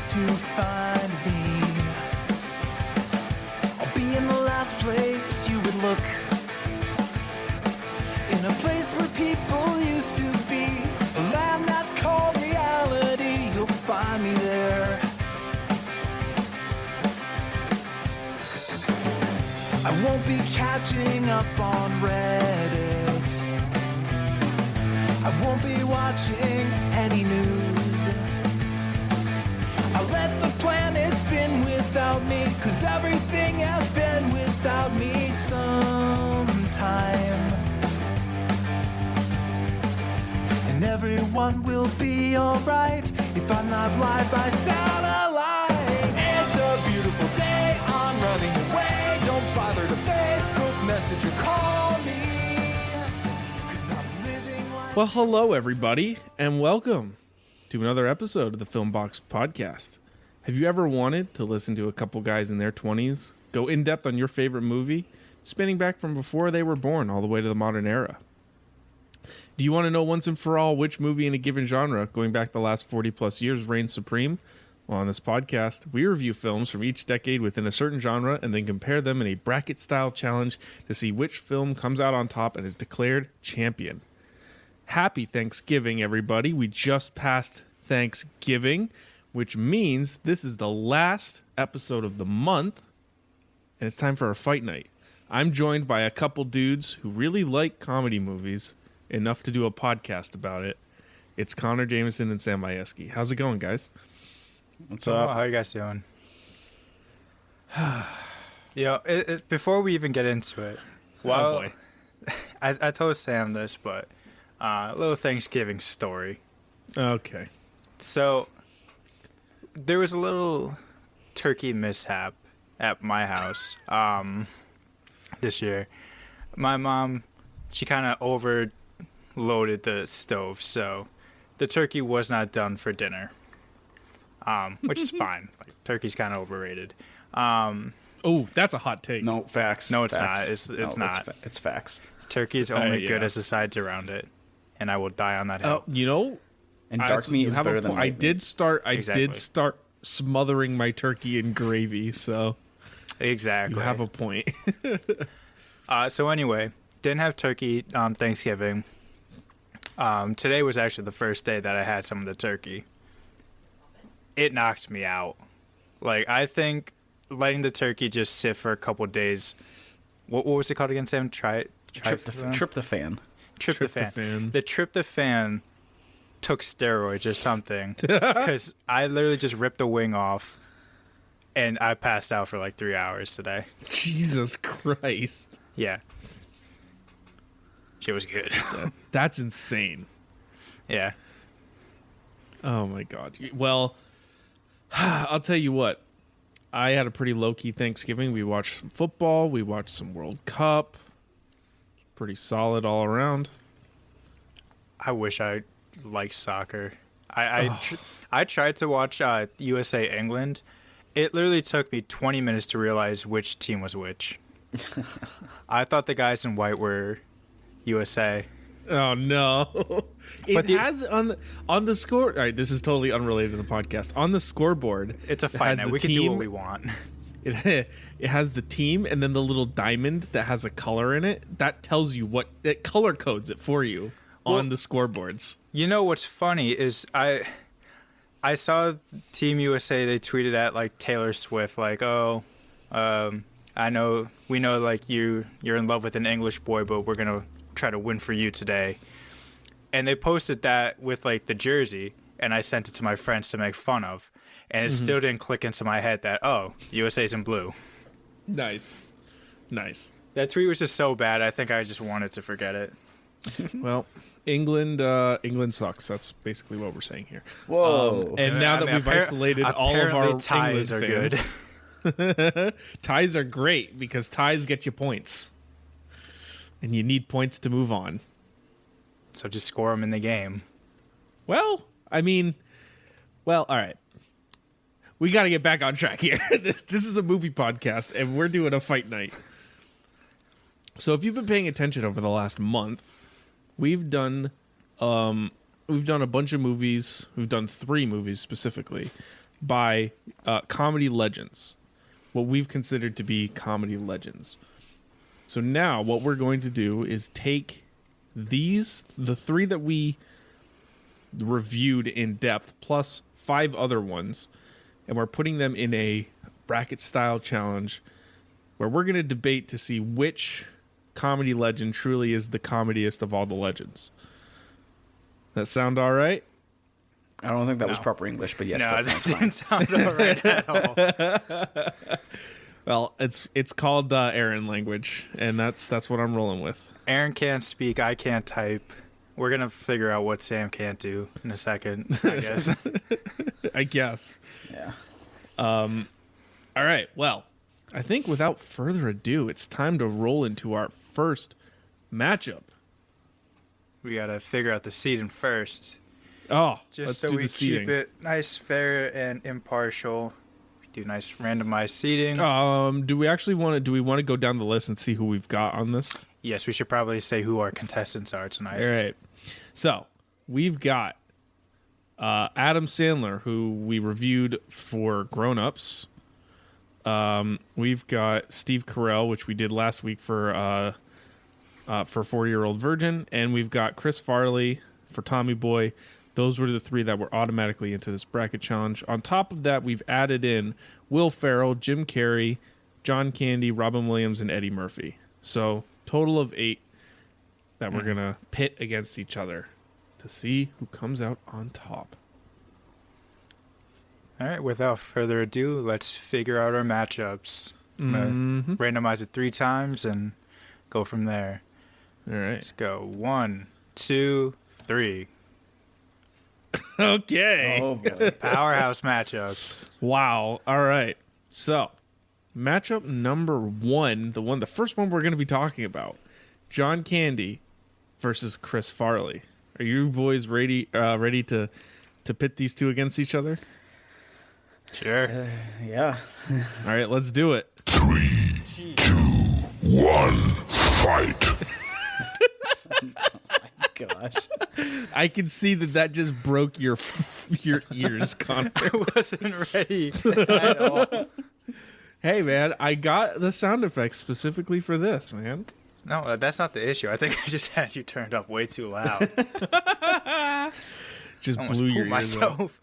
used to find me. I'll be in the last place you would look, in a place where people used to be, a land that's called reality. You'll find me there. I won't be catching up on Reddit. I won't be watching any news. I'll let the planet spin without me, 'cause everything has been without me sometime. And everyone will be alright if I'm not live by satellite. It's a beautiful day, I'm running away. Don't bother to Facebook message or call me, 'cause I'm living life. Well, hello everybody, and welcome to another episode of the Filmbox Podcast. Have you ever wanted to listen to a couple guys in their 20s go in depth on your favorite movie, spanning back from before they were born all the way to the modern era? Do you want to know once and for all which movie in a given genre, going back the last 40 plus years, reigns supreme? Well, on this podcast, we review films from each decade within a certain genre and then compare them in a bracket-style challenge to see which film comes out on top and is declared champion. Happy Thanksgiving, everybody. We just passed Thanksgiving, which means this is the last episode of the month, and it's time for our fight night. I'm joined by a couple dudes who really like comedy movies enough to do a podcast about it. It's Connor Jameson and Sam Majewski. How's it going, guys? What's up? How you guys doing? Before we even get into it, well, oh boy. I told Sam this, but a little Thanksgiving story. Okay. So there was a little turkey mishap at my house this year. My mom, she kind of overloaded the stove, so the turkey was not done for dinner. Which is fine. Like, turkey's kind of overrated. Oh, that's a hot take. No, facts. No, it's facts. not. It's not. It's facts. Turkey is only Yeah. good as the sides around it, and I will die on that hill. You know, And dark meat is better than white I meat. did start Exactly. smothering my turkey in gravy, so Exactly. you have a point. So anyway, didn't have turkey on Thanksgiving. Today was actually the first day that I had some of the turkey. It knocked me out. Like, I think letting the turkey just sit for a couple days. What was it called again, Sam? Tryptophan. Tryptophan. The tryptophan took steroids or something, because I literally just ripped the wing off, and I passed out for like 3 hours today. Jesus Christ. Yeah. Shit was good. That's insane. Yeah. Oh my God. Well, I'll tell you what. I had a pretty low-key Thanksgiving. We watched some football. We watched some World Cup. Pretty solid all around. I wish I liked soccer. I tried to watch USA England. It literally took me 20 minutes to realize which team was which. I thought the guys in white were USA. Oh no! Has on the score. All right, this is totally unrelated to the podcast. On the scoreboard, It's a fight night. We can do what we want. It has the team and then the little diamond that has a color in it. That tells you what it color codes it for you on the scoreboards. You know what's funny is I saw Team USA. They tweeted at like Taylor Swift, like, "Oh, we know like you're in love with an English boy, but we're gonna try to win for you today." And they posted that with like the jersey, and I sent it to my friends to make fun of, and it still didn't click into my head that, oh, USA's in blue. Nice. That tweet was just so bad. I think I just wanted to forget it. Well, England sucks. That's basically what we're saying here. Whoa. And now that we've isolated all of our ties are England fans, ties are great because ties get you points, and you need points to move on. So just score them in the game. Well, I mean, all right. We got to get back on track here. This is a movie podcast, and we're doing a fight night. So if you've been paying attention over the last month, we've done a bunch of movies. We've done 3 movies specifically. by comedy legends, what we've considered to be comedy legends. So now what we're going to do is take the 3 that we reviewed in depth, plus 5 other ones, and we're putting them in a bracket style challenge where we're going to debate to see which comedy legend truly is the comediest of all the legends. That sound all right? I don't think that was proper English, but yes, that didn't sound all right at all. Well, it's called Aaron language, and that's what I'm rolling with. Aaron can't speak. I can't type. We're gonna figure out what Sam can't do in a second, I guess. I guess. Yeah. All right. Well, I think without further ado, it's time to roll into our first matchup. We gotta figure out the seeding first. Oh, Just let's so do we the seeding. keep it nice, fair, and impartial. We do nice randomized seeding. Do we want to go down the list and see who we've got on this? Yes, we should probably say who our contestants are tonight. All right. So we've got Adam Sandler, who we reviewed for Grown Ups. We've got Steve Carell, which we did last week for 40-Year-Old Virgin, and we've got Chris Farley for Tommy Boy. Those were the 3 that were automatically into this bracket challenge. On top of that, we've added in Will Ferrell, Jim Carrey, John Candy, Robin Williams, and Eddie Murphy. So total of 8 that we're going to pit against each other to see who comes out on top. All right, without further ado, let's figure out our matchups. I'm gonna randomize it 3 times and go from there. All right. Let's go. 1, 2, 3. Okay. Oh, boy. Powerhouse matchups. Wow. All right. So, matchup number 1, the first one we're going to be talking about, John Candy versus Chris Farley. Are you boys ready to pit these 2 against each other? Sure. Yeah. All right, let's do it. 3, 2, 1, fight. Gosh. I can see that just broke your ears, Connor. I wasn't ready at all. Hey, man, I got the sound effects specifically for this, man. No, that's not the issue. I think I just had you turned up way too loud. Just Almost blew your pooped ears out. myself.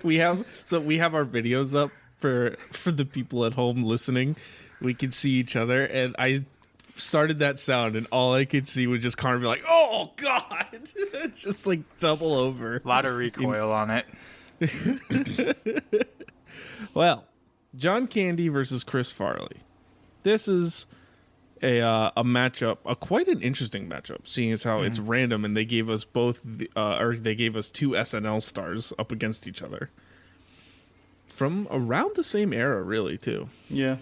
We have our videos up for the people at home listening. We can see each other, and I started that sound, and all I could see was just Connor be like, "Oh God!" Just like double over. A lot of recoil on it. Well, John Candy versus Chris Farley. This is a matchup, quite an interesting matchup, seeing as how it's random, and they gave us they gave us 2 SNL stars up against each other from around the same era, really, too. Yeah.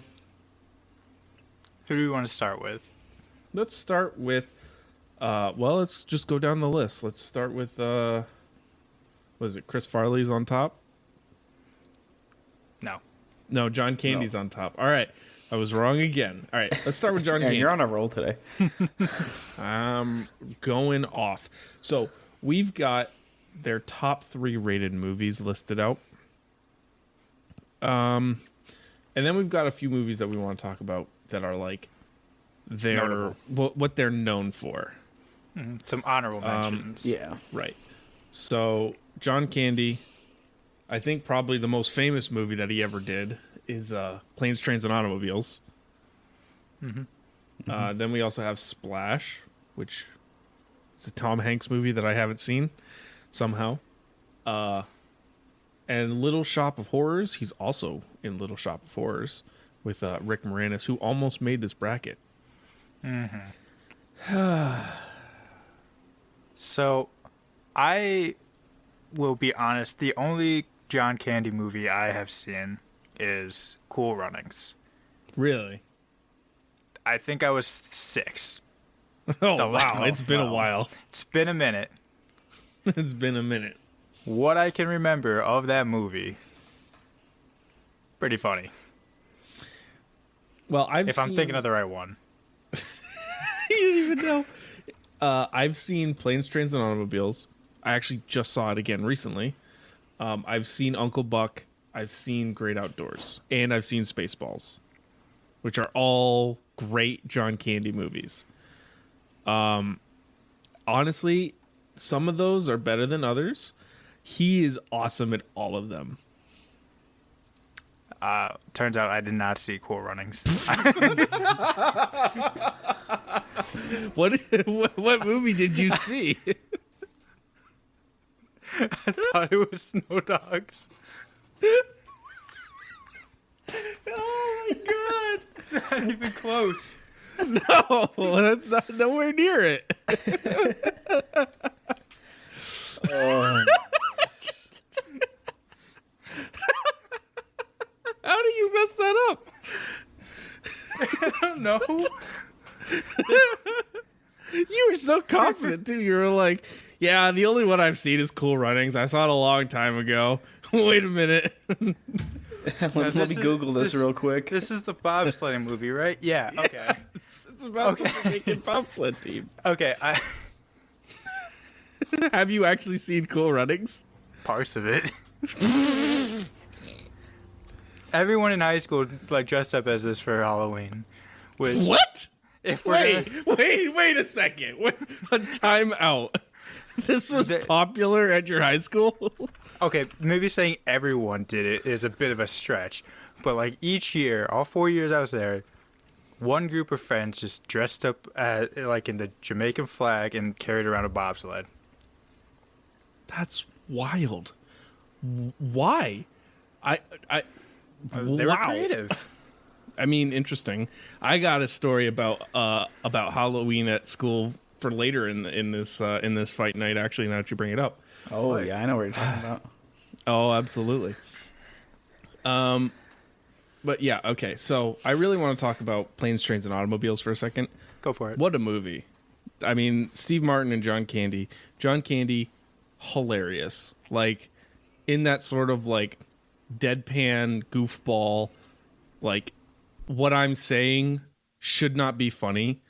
Who do we want to start with? Let's start with, let's just go down the list. Let's start with, what is it, Chris Farley's on top? No, John Candy's on top. All right. I was wrong again. All right, let's start with John Candy. You're on a roll today. I'm going off. So we've got their top 3 rated movies listed out. And then we've got a few movies that we want to talk about that are like what they're known for. Some honorable mentions. Yeah. Right. So John Candy, I think probably the most famous movie that he ever did is Planes, Trains, and Automobiles. Then we also have Splash, which is a Tom Hanks movie that I haven't seen somehow. And Little Shop of Horrors. He's also in Little Shop of Horrors with Rick Moranis, who almost made this bracket. So, I will be honest. The only John Candy movie I have seen is Cool Runnings. Really? I think I was 6. Oh, wow. It's been a while. It's been a minute. It's been a minute. What I can remember of that movie, pretty funny. Well, I'm thinking of the right one. You didn't even know. I've seen Planes, Trains, and Automobiles. I actually just saw it again recently. I've seen Uncle Buck, I've seen Great Outdoors, and I've seen Spaceballs, which are all great John Candy movies. Honestly, some of those are better than others. He is awesome at all of them. Turns out I did not see Cool Runnings. What movie did you see? I thought it was Snow Dogs. Oh my god! Not even close. No, that's not nowhere near it. Oh, How do you mess that up? I don't know. You were so confident too. You were like, "Yeah, the only one I've seen is Cool Runnings. I saw it a long time ago." Wait a minute. let me Google this real quick. This is the bobsledding movie, right? Yeah. Okay. It's about the Jamaican bobsled team. Okay. Have you actually seen Cool Runnings? Parts of it. Everyone in high school like dressed up as this for Halloween. Which What? if we're Wait a second. Wait, a time out. This was popular at your high school? okay, maybe saying everyone did it is a bit of a stretch, but like each year, all 4 years I was there, one group of friends just dressed up like in the Jamaican flag and carried around a bobsled. That's wild. Why? They were creative. I mean, interesting. I got a story about Halloween at school for later in this fight night. Actually, now that you bring it up. Oh, yeah, I know what you're talking about. Oh, absolutely. But yeah, okay. So I really want to talk about Planes, Trains, and Automobiles for a second. Go for it. What a movie! I mean, Steve Martin and John Candy. John Candy, hilarious. Like in that sort of like deadpan goofball, like what I'm saying should not be funny,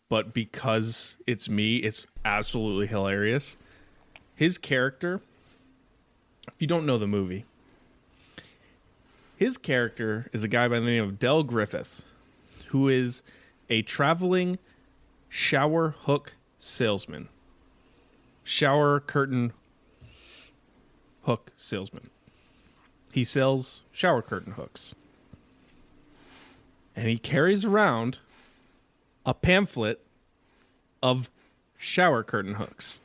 but because it's me, it's absolutely hilarious. His character, if you don't know the movie, his character is a guy by the name of Del Griffith, who is a traveling shower hook salesman. Shower curtain hook salesman. He sells shower curtain hooks. And he carries around a pamphlet of shower curtain hooks.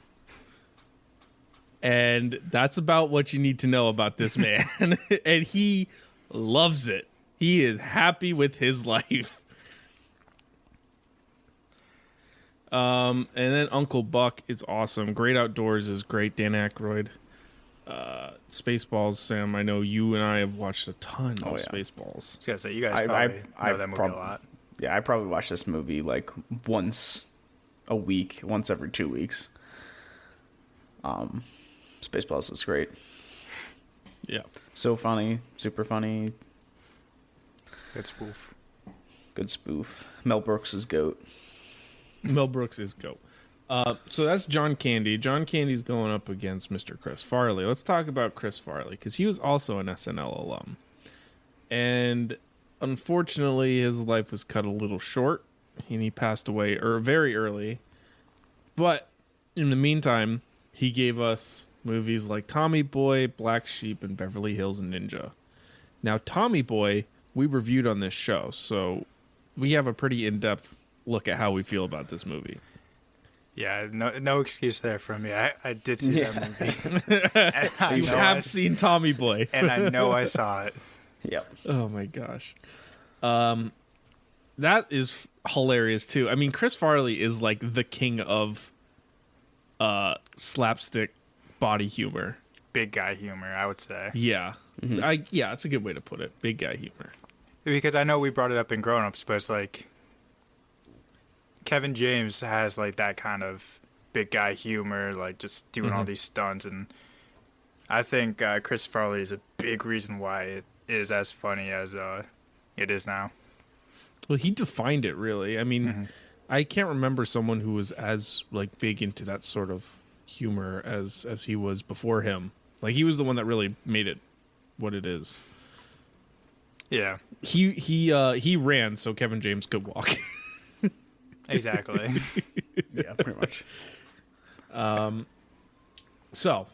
And that's about what you need to know about this man. And he loves it. He is happy with his life. And then Uncle Buck is awesome. Great Outdoors is great. Dan Aykroyd. Spaceballs, Sam. I know you and I have watched a ton of Spaceballs. I was gonna say you guys probably know that movie a lot. Yeah, I probably watch this movie like once a week, once every 2 weeks. Spaceballs is great. Yeah. So funny, super funny. Good spoof. Good spoof. Mel Brooks is GOAT. Mel Brooks is GOAT. So that's John Candy. John Candy's going up against Mr. Chris Farley. Let's talk about Chris Farley, because he was also an SNL alum. And unfortunately, his life was cut a little short, and he passed away very early. But in the meantime, he gave us movies like Tommy Boy, Black Sheep, and Beverly Hills Ninja. Now, Tommy Boy, we reviewed on this show, so we have a pretty in-depth look at how we feel about this movie. Yeah, no excuse there from me. I did see that movie. You have seen Tommy Boy. And I know I saw it. Yep. Oh my gosh. That is hilarious too. I mean, Chris Farley is like the king of slapstick body humor. Big guy humor, I would say. Yeah. Mm-hmm. That's a good way to put it. Big guy humor. Because I know we brought it up in Grown Ups, but it's like Kevin James has like that kind of big guy humor, like just doing all these stunts, and I think Chris Farley is a big reason why it is as funny as it is now. Well, he defined it really. I mean, I can't remember someone who was as like big into that sort of humor as he was before him. Like, he was the one that really made it what it is. Yeah, he ran so Kevin James could walk. exactly. Yeah, pretty much. So,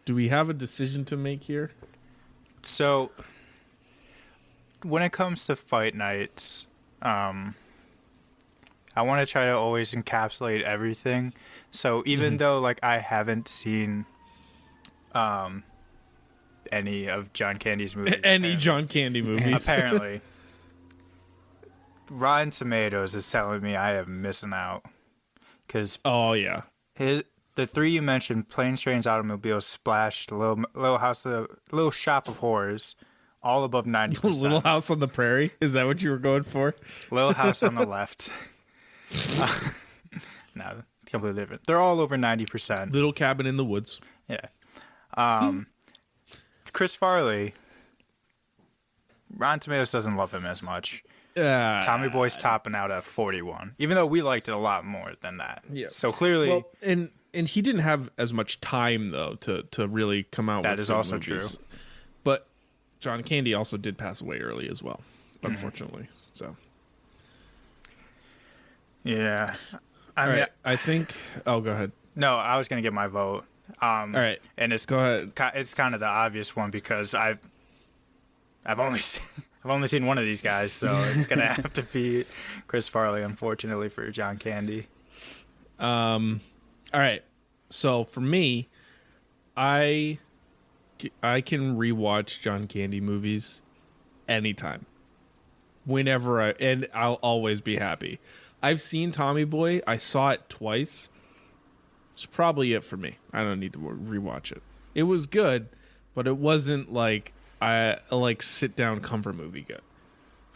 do we have a decision to make here? So, when it comes to fight nights, I want to try to always encapsulate everything. So even though like I haven't seen any of John Candy's movies, John Candy movies, apparently, Rotten Tomatoes is telling me I am missing out because yeah, the three you mentioned, Planes, Trains, Automobiles, Splash, the Little Shop of Horrors, all above 90%. Little House on the Prairie. Is that what you were going for? Little House on the Left. No, completely different. They're all over 90%. Little Cabin in the Woods. Yeah. Chris Farley, Rotten Tomatoes doesn't love him as much. Tommy Boy's topping out at 41, even though we liked it a lot more than that. Yeah. So clearly, well, and he didn't have as much time though to really come out. That with is good also movies. true. But John Candy also did pass away early as well, unfortunately. So yeah. All right. I think. Oh, go ahead. No, I was gonna get my vote. All right, and it's go ahead. It's kind of the obvious one because I've only seen one of these guys, so it's gonna have to be Chris Farley, unfortunately for John Candy. All right. So for me, I can rewatch John Candy movies anytime, whenever and I'll always be happy. I've seen Tommy Boy. I saw it twice. It's probably it for me. I don't need to rewatch it. It was good, but it wasn't like a sit down comfort movie good.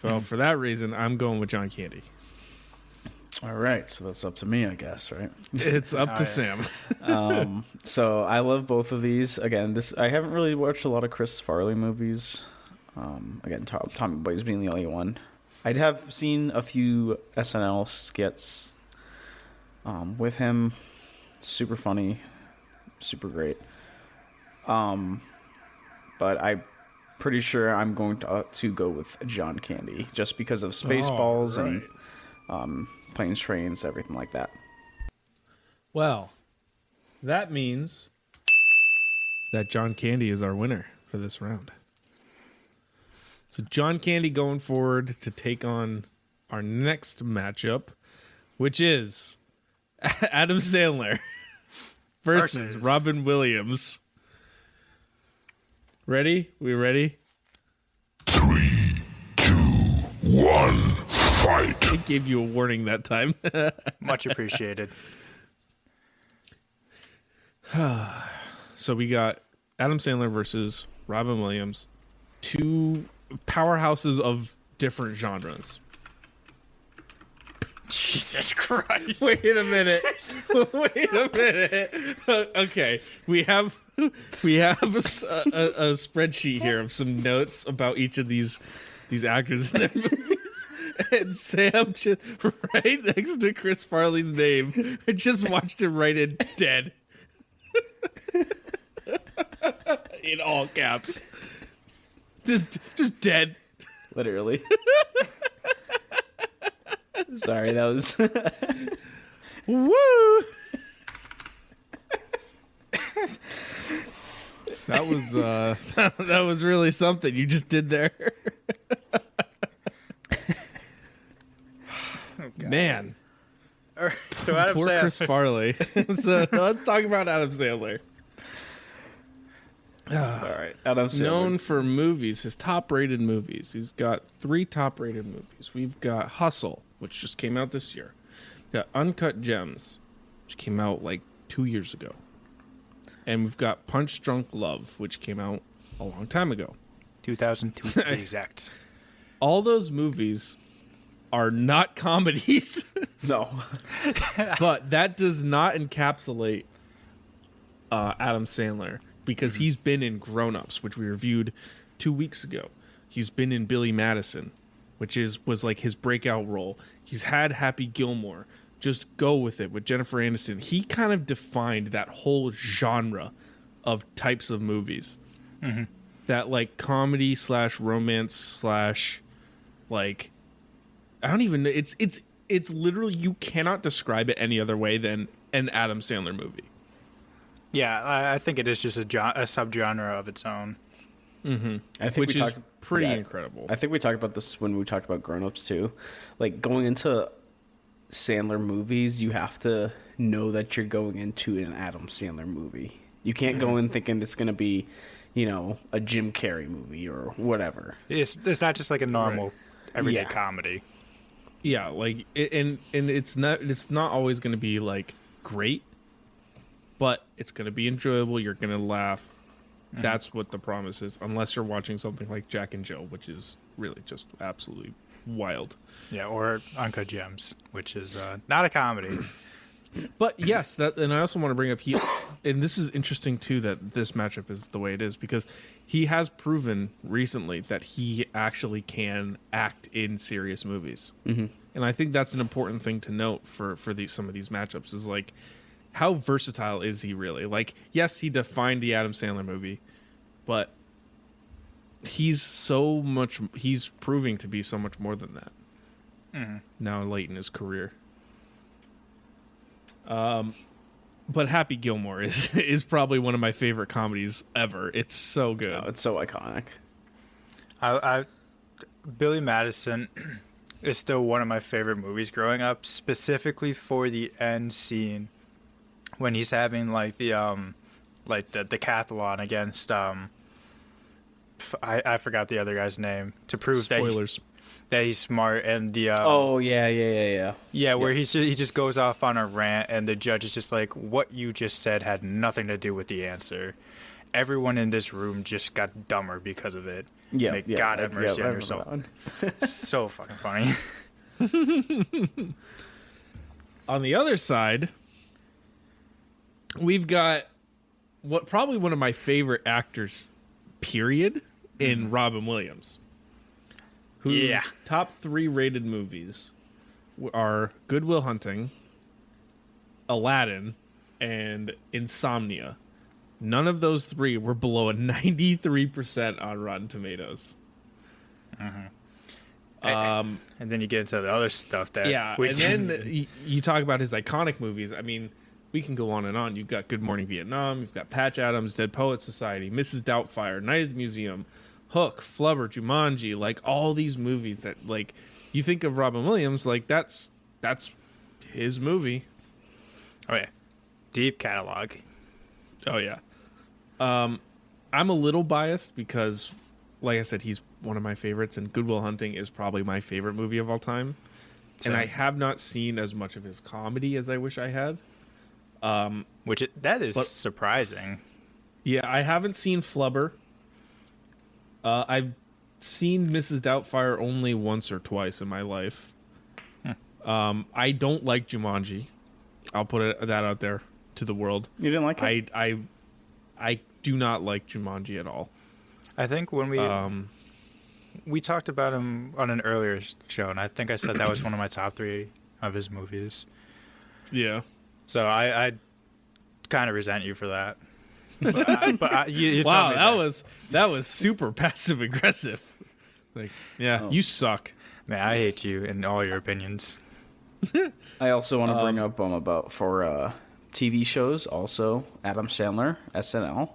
So for that reason, I'm going with John Candy. All right, so that's up to me, I guess, right? It's up to Sam. So I love both of these. Again, I haven't really watched a lot of Chris Farley movies. Again, Tommy Boy's being the only one. I'd have seen a few SNL skits with him. Super funny, super great. But I'm pretty sure I'm going to go with John Candy just because of Spaceballs and Planes, Trains, everything like that. Well, that means that John Candy is our winner for this round. So John Candy going forward to take on our next matchup, which is Adam Sandler versus Robin Williams. Ready? We ready? 3, 2, 1, fight. I gave you a warning that time. Much appreciated. So we got Adam Sandler versus Robin Williams, two powerhouses of different genres. Jesus Christ. Wait a minute. Wait a minute. Okay, we have a spreadsheet here of some notes about each of these actors in their movies. And Sam, just right next to Chris Farley's name, I just watched him write in dead. In all caps. Just dead. Literally. Sorry, that was... Woo! That was really something you just did there. Man. So Adam Poor Sandler. Chris Farley. So let's talk about Adam Sandler. All right, Adam Sandler. Known for movies, his top-rated movies. He's got 3 top-rated movies. We've got Hustle, which just came out this year. We've got Uncut Gems, which came out like 2 years ago. And we've got Punch Drunk Love, which came out a long time ago. 2002 to be exact. All those movies are not comedies. No. But that does not encapsulate Adam Sandler, because he's been in Grown Ups, which we reviewed 2 weeks ago. He's been in Billy Madison, which was like his breakout role. He's had Happy Gilmore, just go with it with Jennifer Aniston. He kind of defined that whole genre of types of movies. Mm-hmm. That like comedy / romance / like, I don't even know. It's literally, you cannot describe it any other way than an Adam Sandler movie. Yeah, I think it is just a subgenre of its own. Mm-hmm. I think Which is pretty incredible. I think we talked about this when we talked about Grown Ups too. Like, going into Sandler movies, you have to know that you're going into an Adam Sandler movie. You can't go in thinking it's going to be, you know, a Jim Carrey movie or whatever. It's not just like a normal everyday Yeah. comedy. Yeah, like, and it's not always going to be like great, but it's going to be enjoyable. You're going to laugh. That's what the promise is, unless you're watching something like Jack and Jill, which is really just absolutely wild. Yeah, or Uncut Gems, which is not a comedy. But yes, and I also want to bring up and this is interesting too, that this matchup is the way it is, because he has proven recently that he actually can act in serious movies. Mm-hmm. And I think that's an important thing to note for some of these matchups, is like, how versatile is he really? Like, yes, he defined the Adam Sandler movie, but he's proving to be so much more than that now late in his career. But Happy Gilmore is probably one of my favorite comedies ever. It's so good. Oh, it's so iconic. Billy Madison is still one of my favorite movies growing up, specifically for the end scene when he's having like the decathlon against I forgot the other guy's name, to prove Spoilers. that he's smart, and the Yeah, where he just goes off on a rant, and the judge is just like, what you just said had nothing to do with the answer. Everyone in this room just got dumber because of it. May God have mercy on your soul. So fucking funny. On the other side, we've got probably one of my favorite actors, period, in Robin Williams. Whose top 3 rated movies are Good Will Hunting, Aladdin, and Insomnia. None of those 3 were below a 93% on Rotten Tomatoes. And then you get into the other stuff that and then you talk about his iconic movies. I mean, we can go on and on. You've got Good Morning Vietnam, you've got Patch Adams, Dead Poets Society, Mrs. Doubtfire, Night at the Museum, Hook, Flubber, Jumanji, like all these movies that, like, you think of Robin Williams, like that's his movie. Oh yeah, deep catalog. Oh yeah. I'm a little biased because, like I said, he's one of my favorites, and Good Will Hunting is probably my favorite movie of all time. Same. And I have not seen as much of his comedy as I wish I had. That is surprising. Yeah, I haven't seen Flubber. I've seen Mrs. Doubtfire only once or twice in my life. I don't like Jumanji. I'll put that out there to the world. You didn't like it? I do not like Jumanji at all. I think when we talked about him on an earlier show, and I think I said that was one of my top 3 of his movies. Yeah. So I kind of resent you for that. But you wow, told me that was super passive aggressive. Like, you suck. Man, I hate you and all your opinions. I also want to bring up about for TV shows, also Adam Sandler, SNL.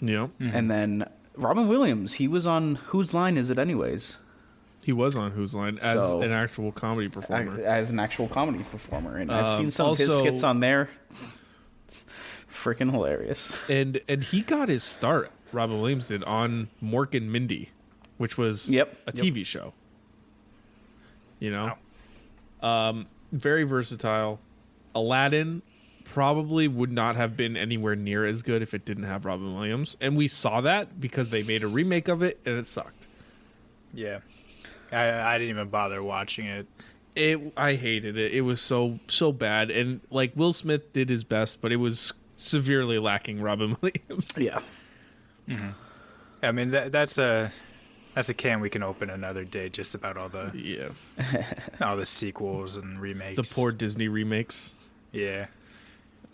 Yeah. And then Robin Williams, he was on Whose Line Is It Anyways? He was on Whose Line as an actual comedy performer. As an actual comedy performer. And I've seen some of his skits on there. It's freaking hilarious. And he got his start, Robin Williams did, on Mork and Mindy, which was a TV show. You know? Wow. Very versatile. Aladdin probably would not have been anywhere near as good if it didn't have Robin Williams. And we saw that because they made a remake of it and it sucked. Yeah. I didn't even bother watching it. I hated it. It was so bad. And like, Will Smith did his best, but it was severely lacking Robin Williams. Yeah. Mm-hmm. I mean, that's a That's a can we can open another day. Just about all the sequels and remakes. The poor Disney remakes. Yeah.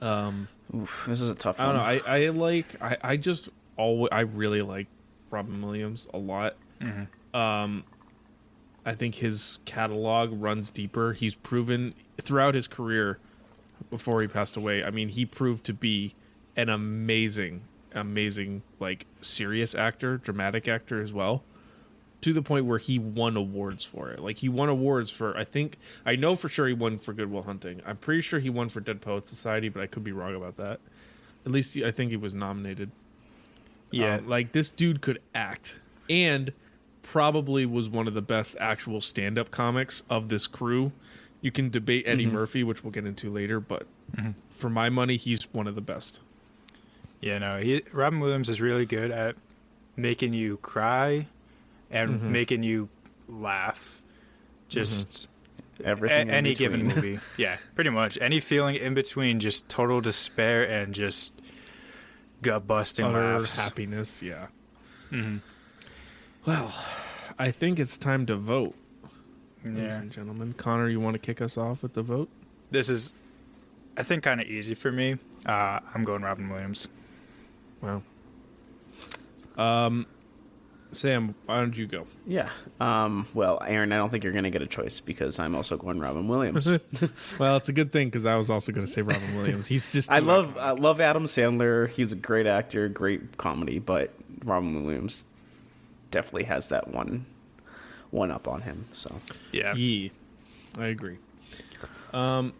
Oof, this is a tough one. I don't know. I really like Robin Williams a lot. Mm-hmm. I think his catalog runs deeper. He's proven throughout his career before he passed away. I mean, he proved to be an amazing, like, serious actor, dramatic actor as well, to the point where he won awards for it. Like, he won awards for, I know for sure he won for Good Will Hunting. I'm pretty sure he won for Dead Poets Society, but I could be wrong about that. At least I think he was nominated. Yeah. Like, this dude could act, and probably was one of the best actual stand-up comics of this crew. You can debate Eddie Murphy, which we'll get into later, but for my money, he's one of the best. Yeah, no, Robin Williams is really good at making you cry and making you laugh. Just Everything any in given between. movie. Yeah, pretty much. Any feeling in between, just total despair and just gut-busting Utter laughs. happiness, yeah. Well, I think it's time to vote, ladies Yeah. and gentlemen. Connor, you want to kick us off with the vote? This is, I think, kind of easy for me. I'm going Robin Williams. Wow. Sam, why don't you go? Yeah. Well, Aaron, I don't think you're going to get a choice because I'm also going Robin Williams. Well, it's a good thing because I was also going to say Robin Williams. He's just I love Adam Sandler. He's a great actor, great comedy, but Robin Williams definitely has that one up on him. So Yeah. I agree. All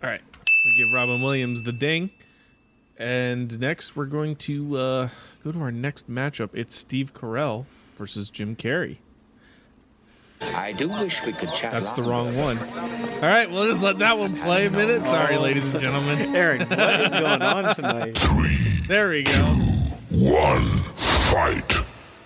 right, we give Robin Williams the ding, and next we're going to go to our next matchup. It's Steve Carell versus Jim Carrey. I do wish we could chat. That's the wrong one. All right, we'll just let that one play a minute. Sorry, ladies and gentlemen. Aaron, what is going on tonight? There we go. 1, fight.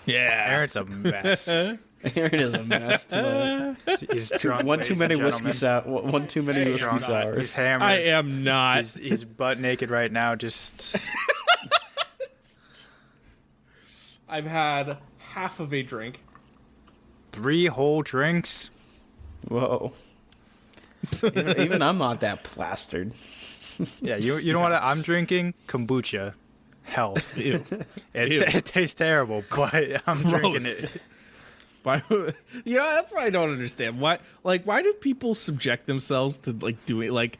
Yeah. Aaron's a mess. Aaron is a mess tonight. He's drunk. One too ladies many and whiskey gentlemen. one too many He's whiskey drunk. sours. He's hammered. I am not. He's butt naked right now. Just I've had half of a drink. 3 whole drinks. Whoa. Even I'm not that plastered. Yeah, you know what I'm drinking? Kombucha. Hell, Ew. it tastes terrible, but I'm drinking Gross. it. Why? You know, that's what I don't understand. Why do people subject themselves to doing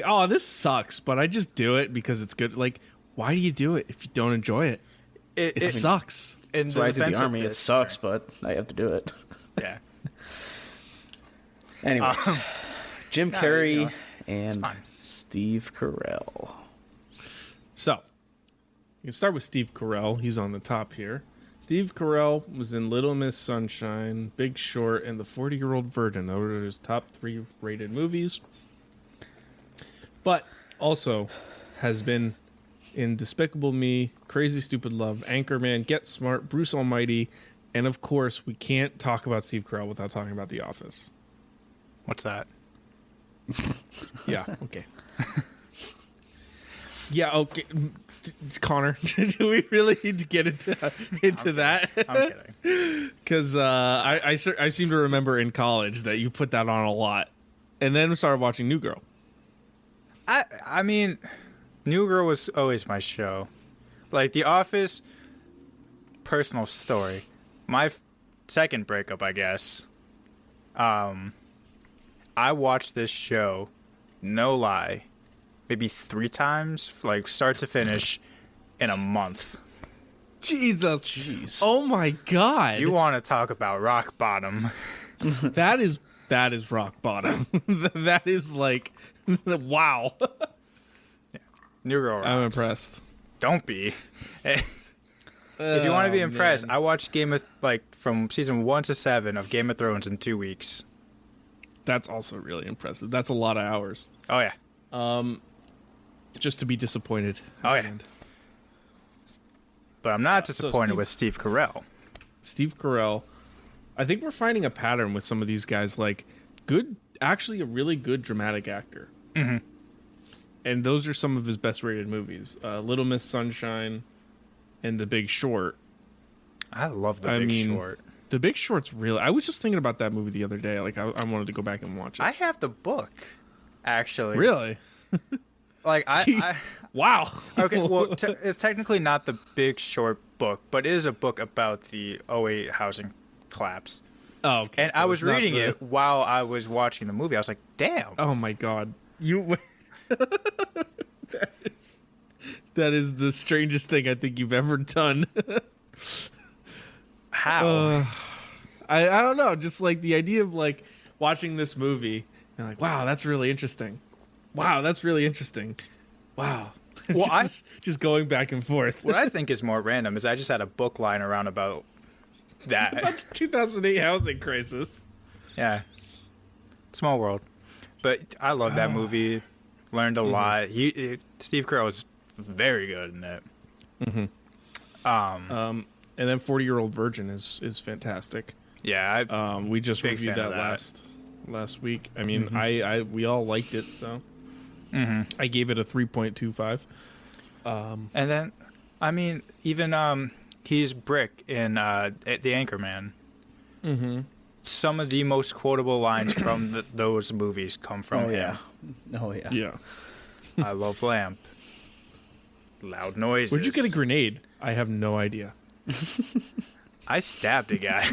oh, this sucks, but I just do it because it's good. Like, why do you do it if you don't enjoy it? It sucks. In That's why I did defense the of army. It this sucks, drink- but I have to do it. Yeah, Anyways, Jim no, Carrey you know, and fine. Steve Carell. So, you can start with Steve Carell. He's on the top here. Steve Carell was in Little Miss Sunshine, Big Short, and The 40-Year-Old Virgin. Those are his top 3 rated movies. But also has been in Despicable Me, Crazy Stupid Love, Anchorman, Get Smart, Bruce Almighty, and of course, we can't talk about Steve Carell without talking about The Office. what's that? Yeah, okay. Yeah, okay. Connor, do we really need to get into that? I'm kidding. Because I seem to remember in college that you put that on a lot, and then we started watching New Girl. I mean, New Girl was always my show. Like The Office, personal story. My second breakup, I guess. I watched this show, no lie, maybe 3 times, like start to finish, in a month. Jesus. Jeez. Oh my God. You want to talk about rock bottom? That is rock bottom. That is like, wow. New Girl rocks. I'm impressed. Don't be. If you want to be impressed, man. I watched from season 1 to 7 of Game of Thrones in 2 weeks. That's also really impressive. That's a lot of hours. Oh yeah. Just to be disappointed. Oh, at yeah. the end. But I'm not So disappointed Steve- with Steve Carell. Steve Carell. I think we're finding a pattern with some of these guys. Like, actually a really good dramatic actor. Mm-hmm. And those are some of his best rated movies. Little Miss Sunshine and The Big Short. I love The Big Short. The Big Short's real. I was just thinking about that movie the other day. Like, I wanted to go back and watch it. I have the book, actually. Really? Like, I wow. okay, well, it's technically not The Big Short book, but it is a book about the '08 housing collapse. Oh, okay. And So I was it's not reading it while I was watching the movie. I was like, damn. Oh my god. That is the strangest thing I think you've ever done. How? I don't know. Just like the idea of like watching this movie and like, wow, that's really interesting. Wow, that's really interesting. Wow. Well, just going back and forth. What I think is more random is I just had a book lying around about that. About the 2008 housing crisis. Yeah. Small world. But I love that movie. Learned a lot. Steve Carell is very good in it. And then 40-Year-Old Virgin is fantastic. Yeah. We just big reviewed fan that of last week. I mean, we all liked it, so I gave it a 3.25. And then, I mean, even he's Brick in The Anchorman. Some of the most quotable lines from those movies come from him. Oh yeah. Yeah. I love lamp. Loud noises. Where'd you get a grenade? I have no idea. I stabbed a guy.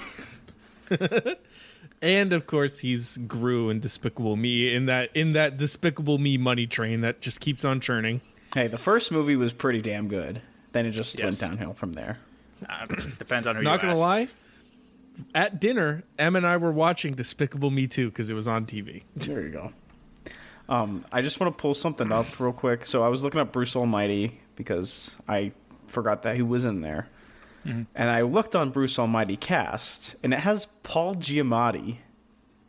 And of course, he's Gru in Despicable Me in that Despicable Me money train that just keeps on churning. Hey, the first movie was pretty damn good. Then it just went Yes. downhill from there. Depends on who Not you gonna ask. lie. At dinner, Em and I were watching Despicable Me 2 because it was on TV. There you go. I just want to pull something up real quick. So I was looking up Bruce Almighty because I forgot that he was in there. And I looked on Bruce Almighty cast, and it has Paul Giamatti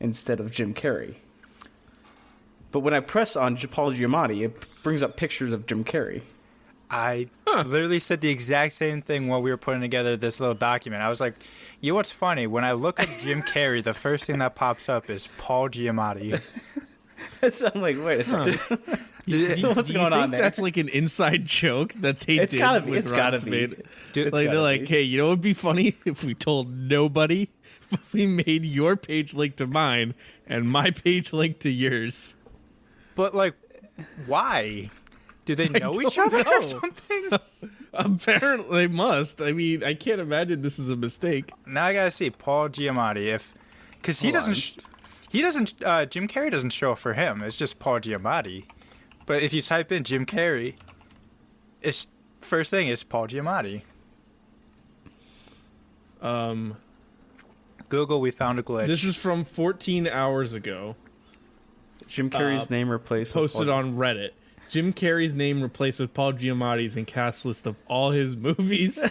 instead of Jim Carrey. But when I press on Paul Giamatti, it brings up pictures of Jim Carrey. I literally said the exact same thing while we were putting together this little document. I was like, you know what's funny? When I look up Jim Carrey, the first thing that pops up is Paul Giamatti. I'm like, wait a second. What's Do you going on think there? That's like an inside joke that they It's did. gotta be. with It's Rotten gotta be. Tomatoes? It's Like gotta they're like, be. hey, you know what would be funny if we told nobody, but we made your page link to mine and my page link to yours. But, like, why? Do they know each don't other know. or something? Apparently, they must. I mean, I can't imagine this is a mistake. Now I gotta see Paul Giamatti because he Hold on. doesn't. He doesn't. Jim Carrey doesn't show up for him. It's just Paul Giamatti. But if you type in Jim Carrey, it's first thing is Paul Giamatti. Google, we found a glitch. This is from 14 hours ago. Jim Carrey's name replaced. Posted on Reddit. Jim Carrey's name replaced with Paul Giamatti's in cast list of all his movies.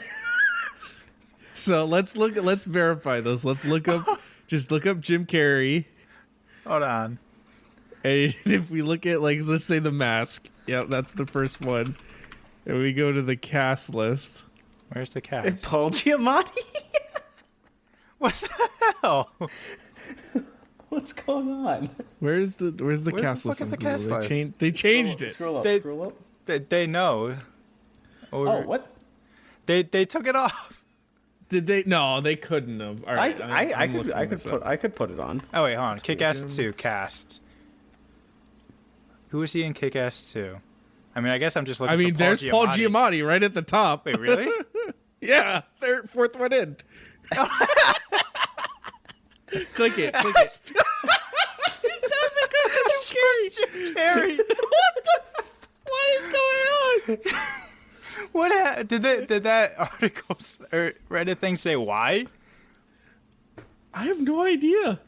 So let's verify those. Let's look up. Just look up Jim Carrey. Hold on. And if we look at, like, let's say The Mask. Yep, that's the first one. And we go to the cast list. Where's the cast? Paul Giamatti. What the hell? What's going on? Where's the the cast fuck list? is on the Google? cast They list? They changed it. Scroll up. They- Scroll up. They know. Or Oh, what? They took it off. Did they? No, they couldn't have. All right, I'm looking this up. I could put it on. Oh wait, hold on. Kick-Ass 2 cast. Who is he in Kick-Ass 2? I mean, I guess I'm just looking. I mean, for there's Paul Giamatti right at the top. Wait, really? Yeah, fourth one in. Click it. Click it. Jim Carrey. What is going on? What did that article or Reddit thing say? Why? I have no idea.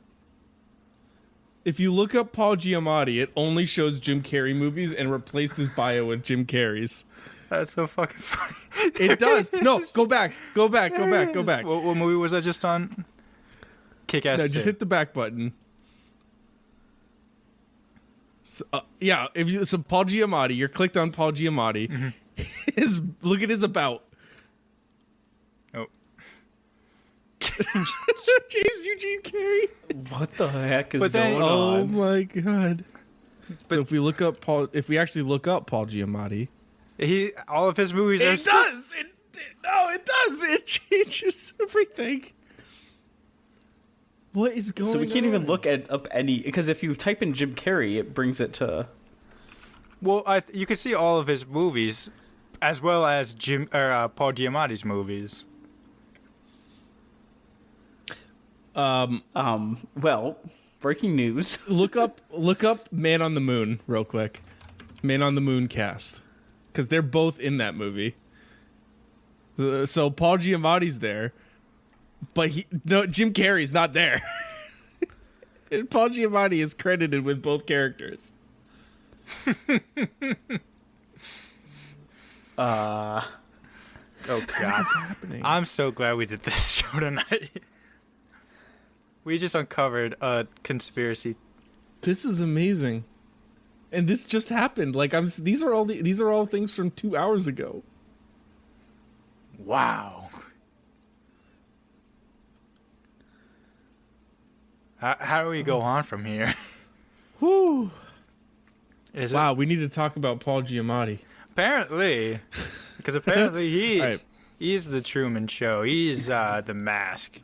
If you look up Paul Giamatti, it only shows Jim Carrey movies and replaced his bio with Jim Carrey's. That's so fucking funny. It does. No, go back. Go back. What movie was I just on? Kick-Ass No, 2. just hit the back button. So, yeah, so Paul Giamatti, you're clicked on Paul Giamatti. Look at his about. Oh. James Eugene Carey. What the heck is But then- going Oh on? my god. So if we actually look up Paul Giamatti, All of his movies are. it does. No, it does. It changes everything. What is going on? So we can't even look up any, because if you type in Jim Carrey, it brings it to. Well, you can see all of his movies, as well as Paul Giamatti's movies. Well, breaking news. Look up Man on the Moon real quick. Man on the Moon cast, because they're both in that movie. So Paul Giamatti's there, but Jim Carrey's not there. And Paul Giamatti is credited with both characters. Oh God, What's happening? I'm so glad we did this show tonight. We just uncovered a conspiracy. This is amazing, and this just happened. Like these are all things from 2 hours ago. Wow. How do we go on from here? Whew. Wow, we need to talk about Paul Giamatti. Apparently, because Right. he's the Truman Show. He's the Mask.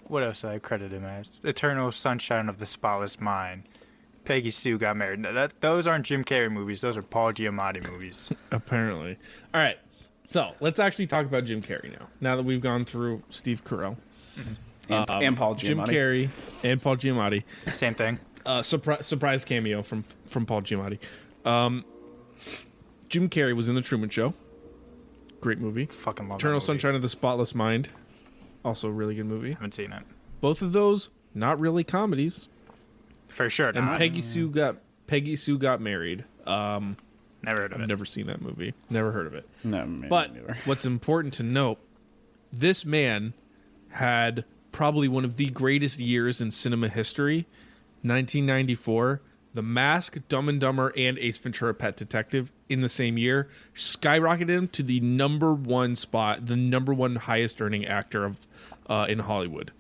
What else did I credit him as? Eternal Sunshine of the Spotless Mind. Peggy Sue Got Married. Those aren't Jim Carrey movies. Those are Paul Giamatti movies. Apparently. All right. So let's actually talk about Jim Carrey now. Now that we've gone through Steve Carell, And Paul Giamatti. Jim Carrey, and Paul Giamatti. Same thing. Surprise cameo from Paul Giamatti. Jim Carrey was in The Truman Show. Great movie. Fucking love Eternal that movie. Sunshine of the Spotless Mind. Also a really good movie. Haven't seen it. Both of those not really comedies. For sure. And Not. Peggy Sue Got Married. Never heard of I've it. never seen that movie. Never heard of it. No, me But neither. what's important to note, this man had probably one of the greatest years in cinema history. 1994, The Mask, Dumb and Dumber, and Ace Ventura: Pet Detective in the same year skyrocketed him to the number one spot, the number one highest earning actor in Hollywood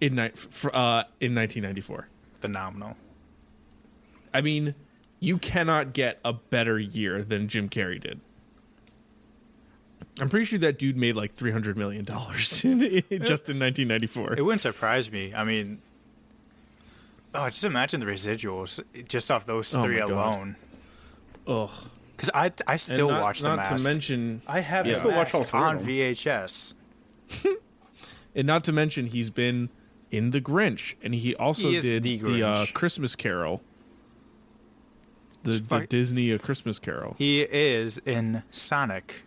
in 1994. Phenomenal. I mean, you cannot get a better year than Jim Carrey did. I'm pretty sure that dude made like $300 million just in 1994. It wouldn't surprise me. I mean, just imagine the residuals just off those Oh three my God. alone. Ugh. Because I still watch The Not Mask. to mention, I have Yeah. The Still watch all Mask three of on them. VHS. and not to mention, he's been in The Grinch, and he also He is did the the Grinch. Christmas Carol, the fuck- Disney Christmas Carol. He is in Sonic.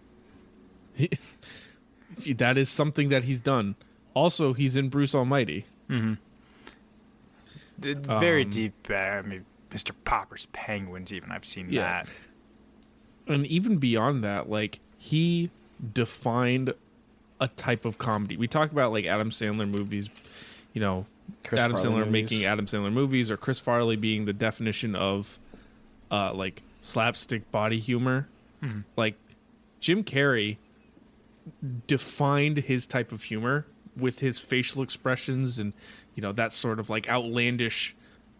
That is something that he's done. Also, he's in Bruce Almighty. Very deep. I mean, Mr. Popper's Penguins. Even I've seen Yeah. that. And even beyond that, like, he defined a type of comedy. We talk about like Adam Sandler movies, you know, Chris Adam Farley Sandler movies. making Adam Sandler movies, or Chris Farley being the definition of like slapstick body humor. Like Jim Carrey defined his type of humor with his facial expressions and, you know, that sort of like outlandish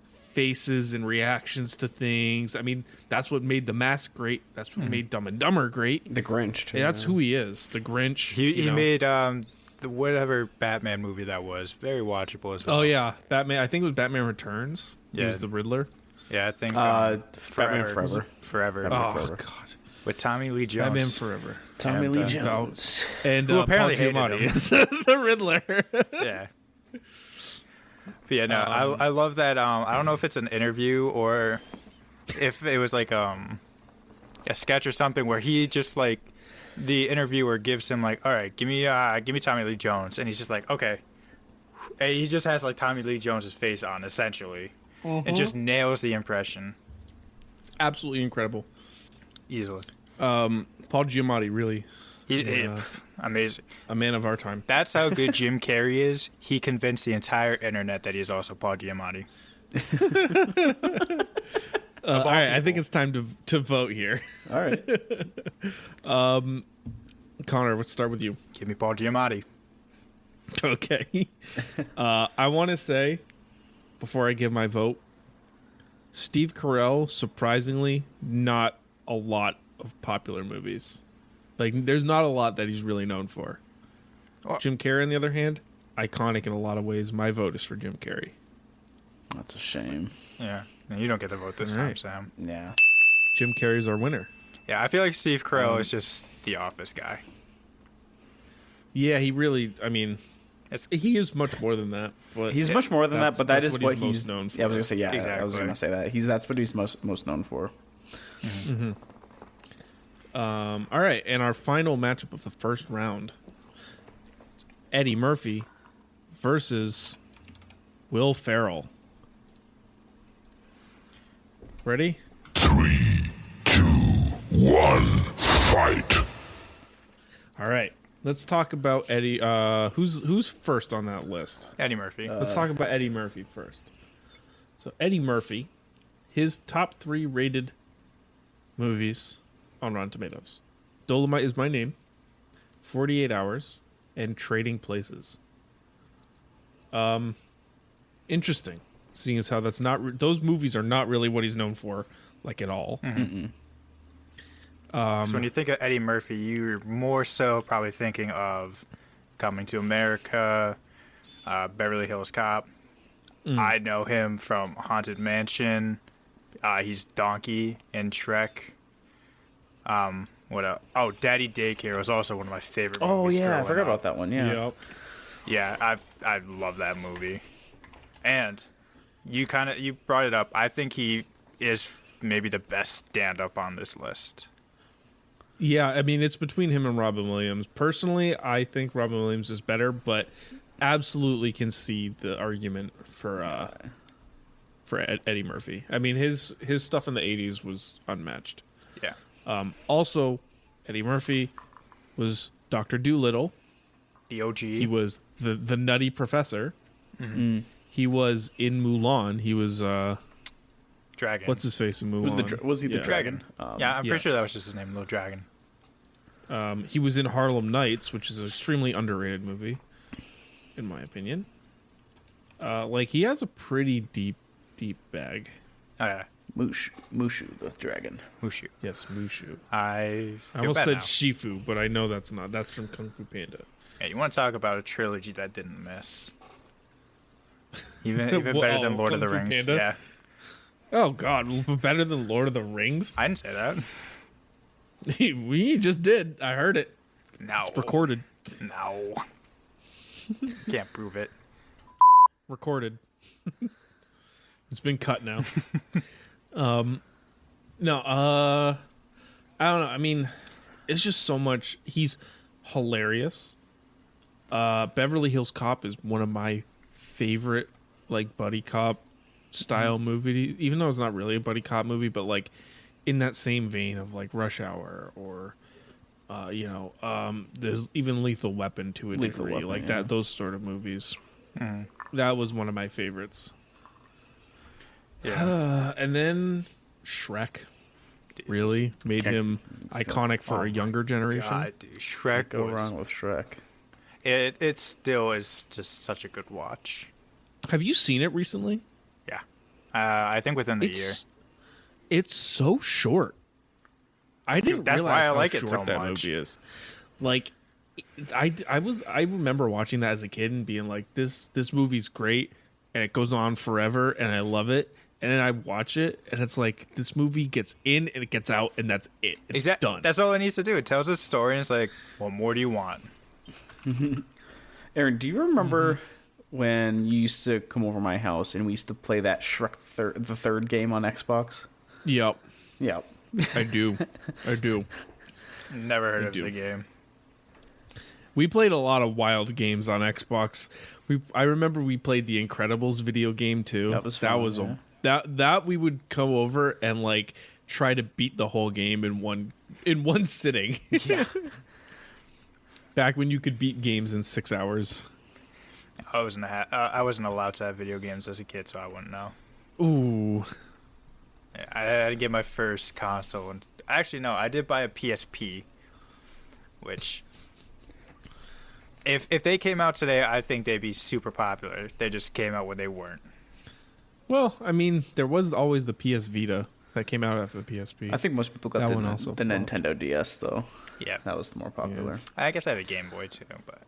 faces and reactions to things. I mean, that's what made The Mask great. That's what made Dumb and Dumber great. The Grinch, too. Yeah, that's who he is. The Grinch. He you know. made the whatever Batman movie that was very watchable as well. Oh yeah, Batman. I think it was Batman Returns. He Yeah. was the Riddler. Yeah, I think Batman Forever. Forever. Oh Forever. God, With Tommy Lee Jones. Batman Forever. Tommy And, Lee uh, Jones. And Who apparently Paul hated Giamatti is the Riddler. Yeah. But yeah, no, I love that. I don't know if it's an interview or if it was like a sketch or something where he just like the interviewer gives him like, all right, give me Tommy Lee Jones, and he's just like, okay, and he just has like Tommy Lee Jones's face on essentially, and just nails the impression Absolutely incredible. easily. Paul Giamatti, really He's Yeah. amazing. a man of our time. That's how good Jim Carrey is. He convinced the entire internet that he is also Paul Giamatti. All right, I think it's time to vote here. All right. Connor, let's start with you. Give me Paul Giamatti. Okay. I want to say, before I give my vote, Steve Carell, surprisingly, not a lot of popular movies. Like, there's not a lot that he's really known for. Well- Jim Carrey, on the other hand, iconic in a lot of ways. My vote is for Jim Carrey. That's a shame. Yeah. No, you don't get the vote this time, Alright. Sam. Yeah. Jim Carrey's our winner. Yeah, I feel like Steve Carell is just the office guy. Yeah, he really. I mean, It's he is much more than that. But He's much more than that, but that that's is what what he's most he's known for. Yeah, I was gonna say I was Exactly. gonna say that that's what he's most known for. All right, and our final matchup of the first round: Eddie Murphy versus Will Ferrell. Ready? 3, 2, 1, fight. All right. Let's talk about Eddie. Who's first on that list? Eddie Murphy. Let's talk about Eddie Murphy first. So Eddie Murphy, his top 3 rated movies on Rotten Tomatoes: Dolomite Is My Name, 48 Hours, and Trading Places. Interesting, seeing as how that's not those movies are not really what he's known for, like, at all. So when you think of Eddie Murphy, you're more so probably thinking of Coming to America, Beverly Hills Cop. I know him from Haunted Mansion. He's Donkey in Shrek. What else? Oh, Daddy Daycare was also one of my favorite Oh movies. yeah, I growing forgot up. about that one. Yeah. Yep. Yeah, I love that movie. And you brought it up. I think he is maybe the best stand-up on this list. Yeah, I mean, it's between him and Robin Williams. Personally, I think Robin Williams is better, but absolutely can see the argument for Eddie Murphy. I mean, his stuff in the 80s was unmatched. Yeah. Also, Eddie Murphy was Dr. Dolittle. The OG. He was the nutty professor. He was in Mulan. He was Dragon. what's his face in Mulan? Was he the Yeah. dragon? Yeah, I'm pretty sure yes. that was just his name, Little Dragon. He was in Harlem Nights, which is an extremely underrated movie, in my opinion. Like, he has a pretty deep bag. Oh, yeah. Mushu the dragon. Mushu. Yes, Mushu. I I feel almost bad said now. Shifu, but I know that's not. That's from Kung Fu Panda. Yeah, you want to talk about a trilogy that didn't miss. Even better Whoa, than Lord of the Kung Fu Rings. Panda? Yeah. Oh God, better than Lord of the Rings? I didn't say that. We just did. I heard it. No. It's recorded. No. Can't prove it. Recorded. It's been cut now. No, I don't know. I mean, it's just so much. He's hilarious. Beverly Hills Cop is one of my favorite, like, buddy cop style movie. Even though it's not really a buddy cop movie, but, like, in that same vein of, like, Rush Hour or, there's even Lethal Weapon to a Lethal degree, Weapon, like yeah. that. Those sort of movies. That was one of my favorites. Yeah. And then Shrek really made him iconic for a younger generation. God, dude. Shrek Go was, wrong with Shrek. it still is just such a good watch. Have you seen it recently? Yeah. I think within the year. It's so short. I didn't That's realize why I how like it short so that much. movie is. Like, I remember watching that as a kid and being like, this movie's great, and it goes on forever, and I love it. And then I watch it, and it's like, this movie gets in and it gets out, and that's it. It's done. That's all it needs to do. It tells a story, and it's like, what more do you want? Aaron, do you remember when you used to come over my house and we used to play that Shrek the third game on Xbox? Yep, Yeah. I do. I do. Never heard of do. the game. We played a lot of wild games on Xbox. I remember we played the Incredibles video game too. That was fun, yeah. That we would come over and, like, try to beat the whole game in one sitting. Yeah. Back when you could beat games in 6 hours. I wasn't allowed to have video games as a kid, so I wouldn't know. Ooh. I had to get my first console, and actually, no, I did buy a PSP, which, if they came out today, I think they'd be super popular. They just came out when they weren't. Well, I mean, there was always the PS Vita. that came out after the PSP. I think most people got That the, one also the flopped. Nintendo DS though. Yeah. That was the more popular. I guess I had a Game Boy too, but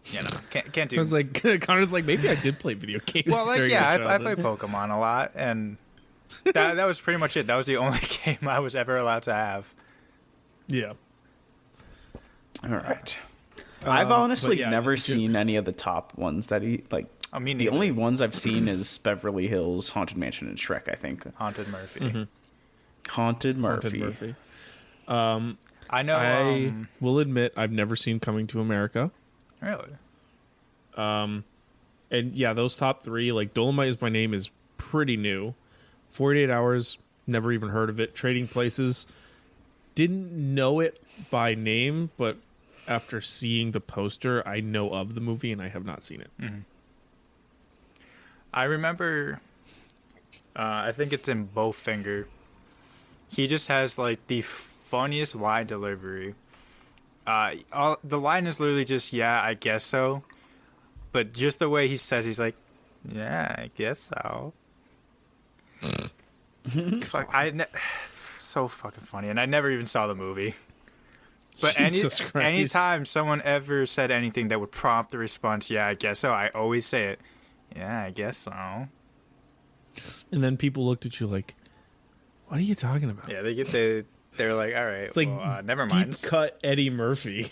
you know, can't do. I was like, Connor's like, maybe I did play video games. well, like during yeah, my I played childhood. Pokemon a lot, and that was pretty much it. That was the only game I was ever allowed to have. Yeah. All right. I've honestly but yeah, never seen any of the top ones that he like. I mean, The only ones I've seen is Beverly Hills, Haunted Mansion, and Shrek. I think Haunted Murphy. Haunted Murphy. Haunted Murphy. I know. I will admit I've never seen Coming to America. Really? And yeah, those top three, like Dolomite Is My Name is pretty new. 48 Hours, never even heard of it. Trading Places, didn't know it by name, but after seeing the poster, I know of the movie and I have not seen it. I remember. I think it's in Bowfinger. He just has like the funniest line delivery. The line is literally just "Yeah, I guess so," but just the way he says, he's like, "Yeah, I guess so." Fuck, so fucking funny, and I never even saw the movie. But Jesus Christ. anytime someone ever said anything that would prompt the response, "Yeah, I guess so," I always say it. Yeah, I guess so. And then people looked at you like, what are you talking about? Yeah, they're like, all right, It's like never deep mind. cut Eddie Murphy.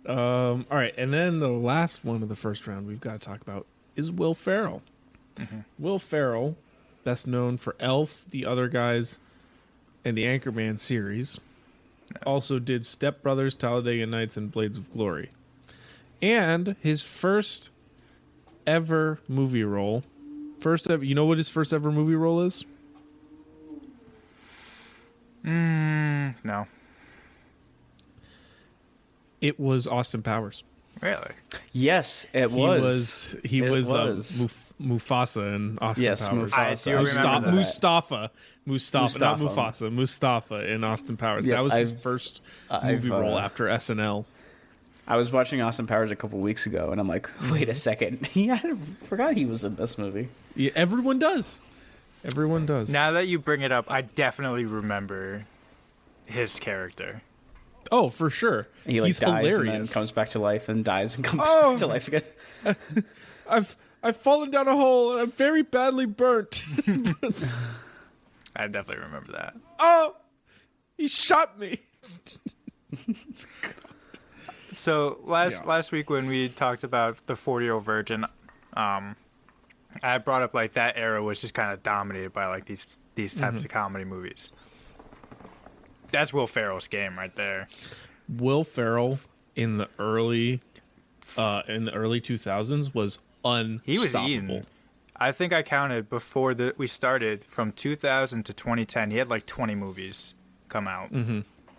All right, and then the last one of the first round we've got to talk about is Will Ferrell. Will Ferrell, best known for Elf, The Other Guys, and the Anchorman series, also did Step Brothers, Talladega Nights, and Blades of Glory. And his first ever movie role, you know what his first ever movie role is? No, It was Austin Powers. really. Yes, it was. He It was was. Mufasa in Austin Yes, Powers. I Mufasa. do remember that. Mustafa, not Mustafa. Mufasa. Mustafa in Austin Powers. Yeah, that was his I've- first I've, movie role after SNL. I was watching Austin Powers a couple weeks ago, and I'm like, wait a second. I forgot he was in this movie. Yeah, everyone does. Everyone does. Now that you bring it up, I definitely remember his character. Oh, for sure. He like He's dies and then hilarious. comes back to life and dies and comes Oh. back to life again. I've fallen down a hole and I'm very badly burnt. I definitely remember that. Oh, he shot me. So last week when we talked about the 40-Year-Old Virgin, I brought up like that era was just kind of dominated by like these types of comedy movies. That's Will Ferrell's game right there. Will Ferrell in the early 2000s was unstoppable. He was eating. I think I counted before we started from 2000 to 2010. He had like 20 movies come out,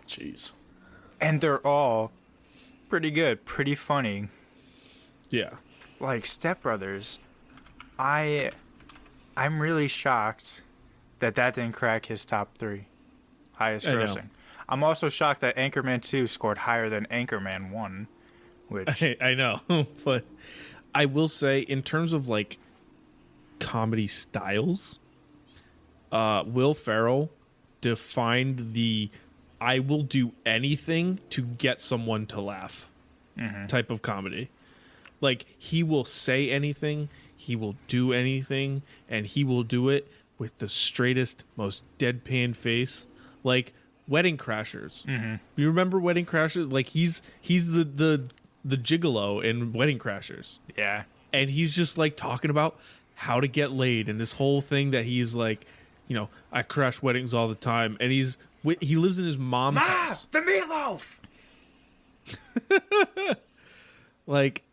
Jeez. and they're all pretty good, pretty funny. Yeah. Like Step Brothers, I'm really shocked that didn't crack his top 3 highest I know. grossing. I'm also shocked that Anchorman 2 scored higher than Anchorman 1, which I know, but I will say in terms of like comedy styles, Will Ferrell defined the I will do anything to get someone to laugh type of comedy. Like he will say anything, he will do anything, and he will do it with the straightest, most deadpan face. Like Wedding Crashers. You remember Wedding Crashers? Like he's the gigolo in Wedding Crashers. yeah. And he's just like talking about how to get laid and this whole thing that he's like, you know, I crash weddings all the time, and he lives in his mom's house. The meatloaf. Like,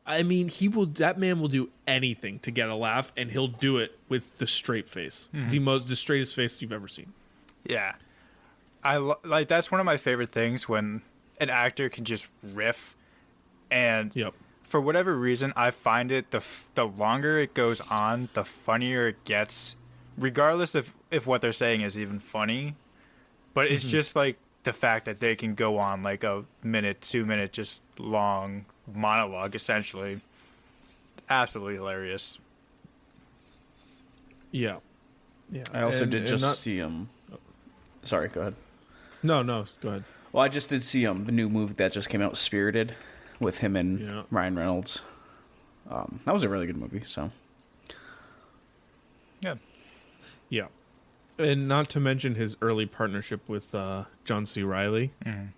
I mean, that man will do anything to get a laugh, and he'll do it with the straight face, the straightest face you've ever seen. Yeah. Like that's one of my favorite things when an actor can just riff, and Yep. for whatever reason, I find it the longer it goes on, the funnier it gets, regardless of if what they're saying is even funny. But it's just like the fact that they can go on like a minute, 2 minute, just long monologue, essentially. Absolutely hilarious. Yeah. Yeah. I also did just not, see Sorry, go ahead. No, go ahead. Well, I just did see the new movie that just came out, Spirited, with him and Ryan Reynolds. That was a really good movie. So. Yeah. Yeah. And not to mention his early partnership with John C. Reilly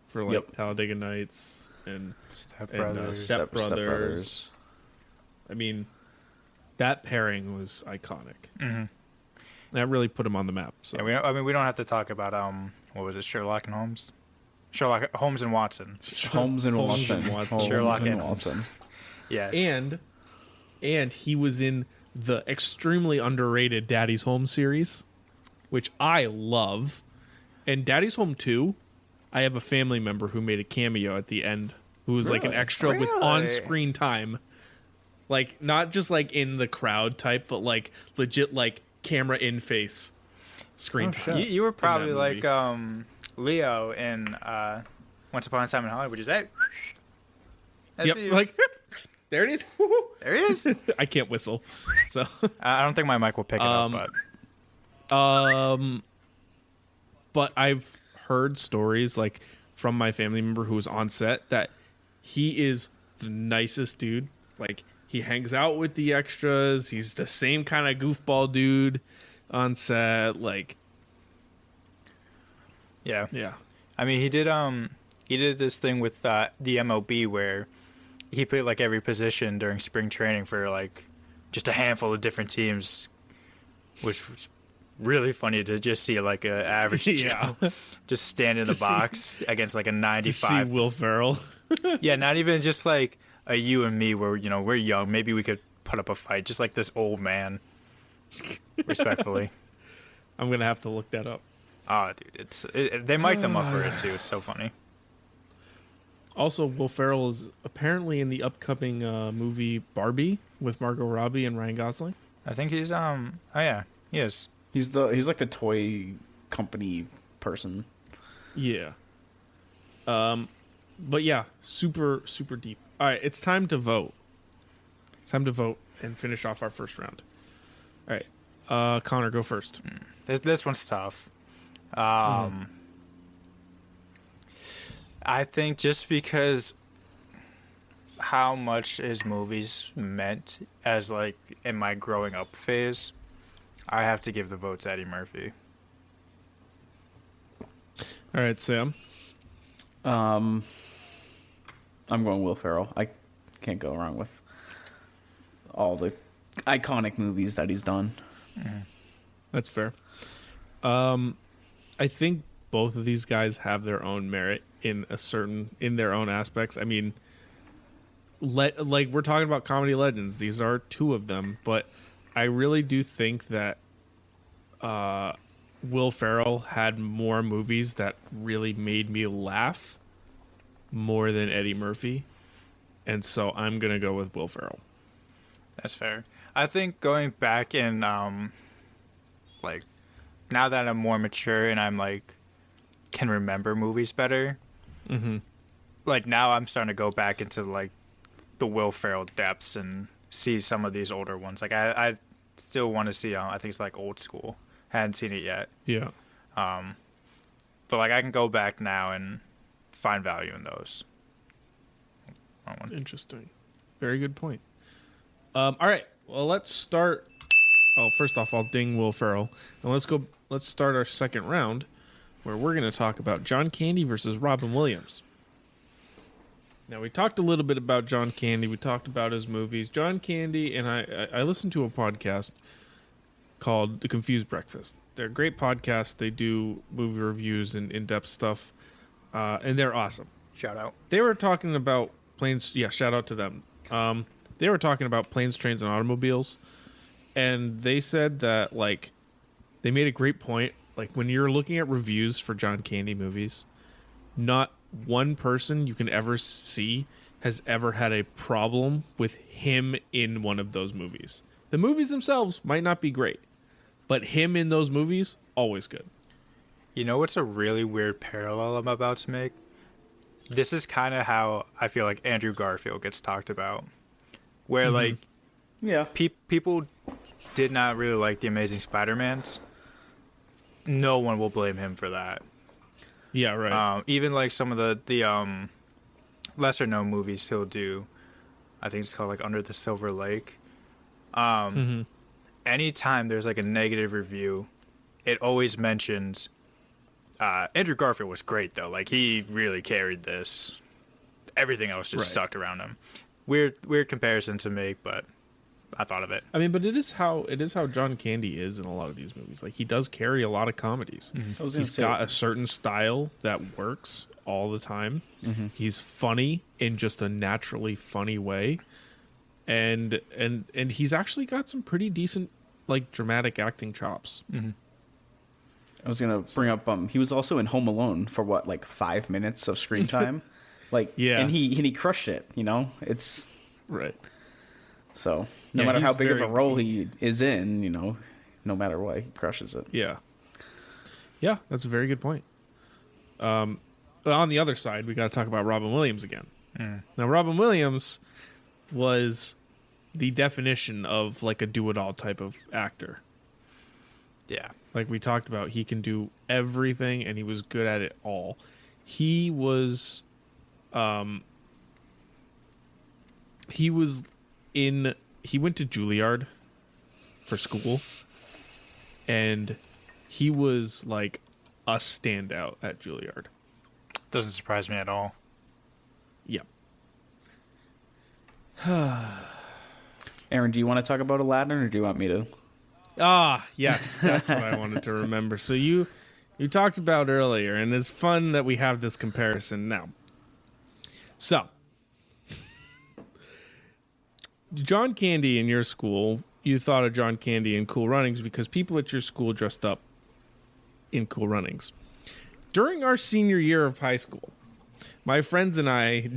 for Talladega Nights and Step Brothers. I mean, that pairing was iconic. Mm-hmm. That really put him on the map. So. Yeah, we don't have to talk about what was it, Sherlock and Holmes? Holmes and Watson. Holmes and Watson. Sherlock and Watson. Yeah. And he was in the extremely underrated Daddy's Home series, which I love. And Daddy's Home 2, I have a family member who made a cameo at the end, who was like an extra with on-screen time. Like, not just like in the crowd type, but like legit like camera in face screen time. You were probably like Leo in Once Upon a Time in Hollywood, which is like there it is. There it is. I can't whistle, so I don't think my mic will pick it up. But I've heard stories like from my family member who was on set that he is the nicest dude. Like, he hangs out with the extras. He's the same kind of goofball dude on set. Like, yeah. I mean, he did this thing with the MLB where he played like every position during spring training for like just a handful of different teams, which was really funny to just see like an average Joe just stand in the box against like a 95. See Will Ferrell. Yeah, not even just like a you and me where we're young. Maybe we could put up a fight, just like this old man. Respectfully. I'm gonna have to look that up. Oh, dude, they mic them up for it too. It's so funny. Also, Will Ferrell is apparently in the upcoming movie Barbie with Margot Robbie and Ryan Gosling. I think he's oh yeah, he is. He's like the toy company person. Yeah. But yeah, super deep. All right, it's time to vote. It's time to vote and finish off our first round. All right, Connor, go first. This one's tough. I think just because how much his movies meant as like in my growing up phase, I have to give the vote to Eddie Murphy. All right, Sam. I'm going Will Ferrell. I can't go wrong with all the iconic movies that he's done. That's fair. I think both of these guys have their own merit in their own aspects. I mean, like we're talking about comedy legends. These are two of them, but I really do think that Will Ferrell had more movies that really made me laugh more than Eddie Murphy. And so I'm going to go with Will Ferrell. That's fair. I think going back and like now that I'm more mature and I'm like can remember movies better, like now I'm starting to go back into like the Will Ferrell depths and see some of these older ones. Like I still want to see I think it's like Old School. Hadn't seen it yet. Yeah. But like I can go back now and find value in those. Interesting. Very good point. All right. Well, let's start. Oh, first off, I'll ding Will Ferrell. And let's start our second round where we're going to talk about John Candy versus Robin Williams. Now, we talked a little bit about John Candy. We talked about his movies. John Candy, and I listened to a podcast called The Confused Breakfast. They're a great podcast. They do movie reviews and in-depth stuff, and they're awesome. Shout out. They were talking about planes. Yeah, shout out to them. They were talking about planes, trains, and automobiles, and they said that like they made a great point. Like when you're looking at reviews for John Candy movies, not one person you can ever see has ever had a problem with him in one of those movies. The movies themselves might not be great, but him in those movies, always good. You know what's a really weird parallel I'm about to make? This is kind of how I feel like Andrew Garfield gets talked about. Where, like, yeah, people did not really like the Amazing Spider-Mans, no one will blame him for that. Yeah, right. Even like some of the lesser known movies he'll do, I think it's called like Under the Silver Lake. Anytime there's like a negative review, it always mentions Andrew Garfield was great though. Like he really carried this. Everything else just sucked around him. Weird comparison to make, but I thought of it. I mean, but it is how John Candy is in a lot of these movies. Like he does carry a lot of comedies. He's got a certain style that works all the time. He's funny in just a naturally funny way, and he's actually got some pretty decent like dramatic acting chops. I was gonna bring up he was also in Home Alone for what, like 5 minutes of screen time. Like, yeah, and he crushed it. You know, it's right. So no matter how big of a role he is in, you know, no matter what, he crushes it. Yeah, that's a very good point. But on the other side, we got to talk about Robin Williams again. Now, Robin Williams was the definition of like a do-it-all type of actor. Yeah. Like we talked about, he can do everything, and he was good at it all. He was he went to Juilliard for school, and he was like a standout at Juilliard. Doesn't surprise me at all. Yep. Aaron, do you want to talk about Aladdin, or do you want me to? Yes, that's what I wanted to remember. So you talked about earlier, and it's fun that we have this comparison now. So, John Candy in your school, you thought of John Candy in Cool Runnings because people at your school dressed up in Cool Runnings. During our senior year of high school, my friends and I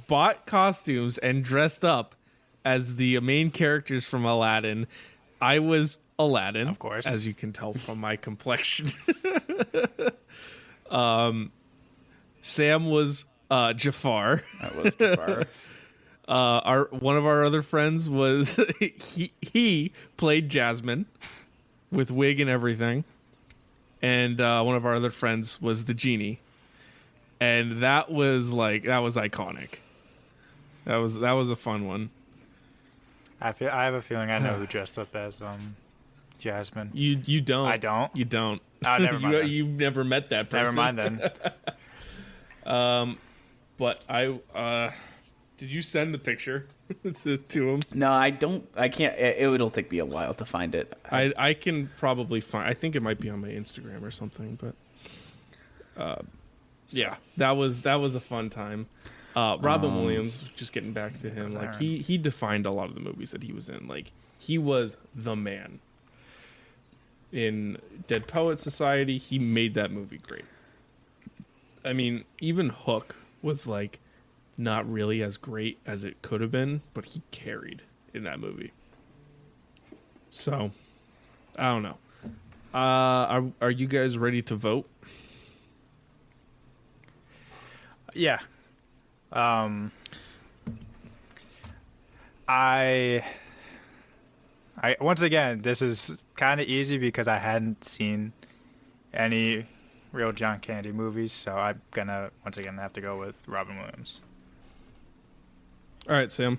bought costumes and dressed up as the main characters from Aladdin. I was Aladdin, of course, as you can tell from my complexion. Sam was Jafar. That was Jafar. One of our other friends was he played Jasmine with wig and everything, and one of our other friends was the genie, and that was iconic. That was a fun one. I have a feeling I know who dressed up as Jasmine. You don't. I don't. You don't. Oh, never mind. You've never met that person. Never mind then. But did you send the picture to him? No, I don't. I can't. It'll take me a while to find it. I can probably find. I think it might be on my Instagram or something. But yeah, that was a fun time. Robin Williams, just getting back to him, like he defined a lot of the movies that he was in. Like he was the man. In Dead Poet Society, he made that movie great. I mean, even Hook was like not really as great as it could have been, but he carried in that movie. So, I don't know. Are you guys ready to vote? Yeah. I once again, this is kind of easy because I hadn't seen any real John Candy movies, so I'm gonna once again have to go with Robin Williams. All right, Sam.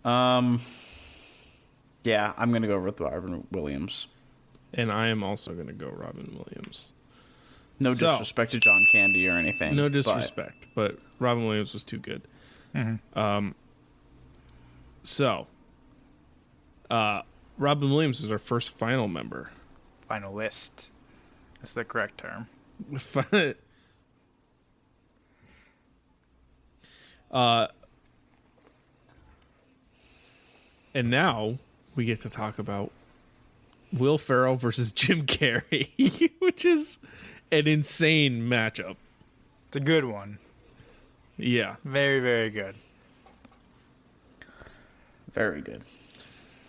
Yeah, I'm gonna go with Robin Williams. And I am also gonna go Robin Williams. No disrespect to John Candy or anything. No disrespect, but Robin Williams was too good. Mm-hmm. Robin Williams is our first final member. Finalist. That's the correct term. And now we get to talk about Will Ferrell versus Jim Carrey, which is an insane matchup. It's a good one. Yeah. Very, very good. Very good.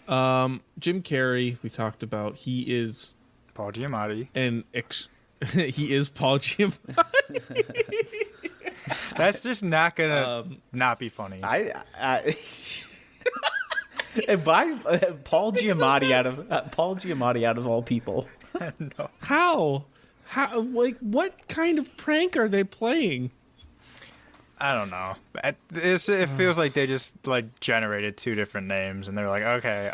Jim Carrey, we talked about. He is Paul Giamatti. He is Paul Giamatti. That's just not gonna not be funny. And buy Paul Giamatti out of all people. No. How? Like, what kind of prank are they playing? I don't know. It feels like they just like generated two different names, and they're like, okay,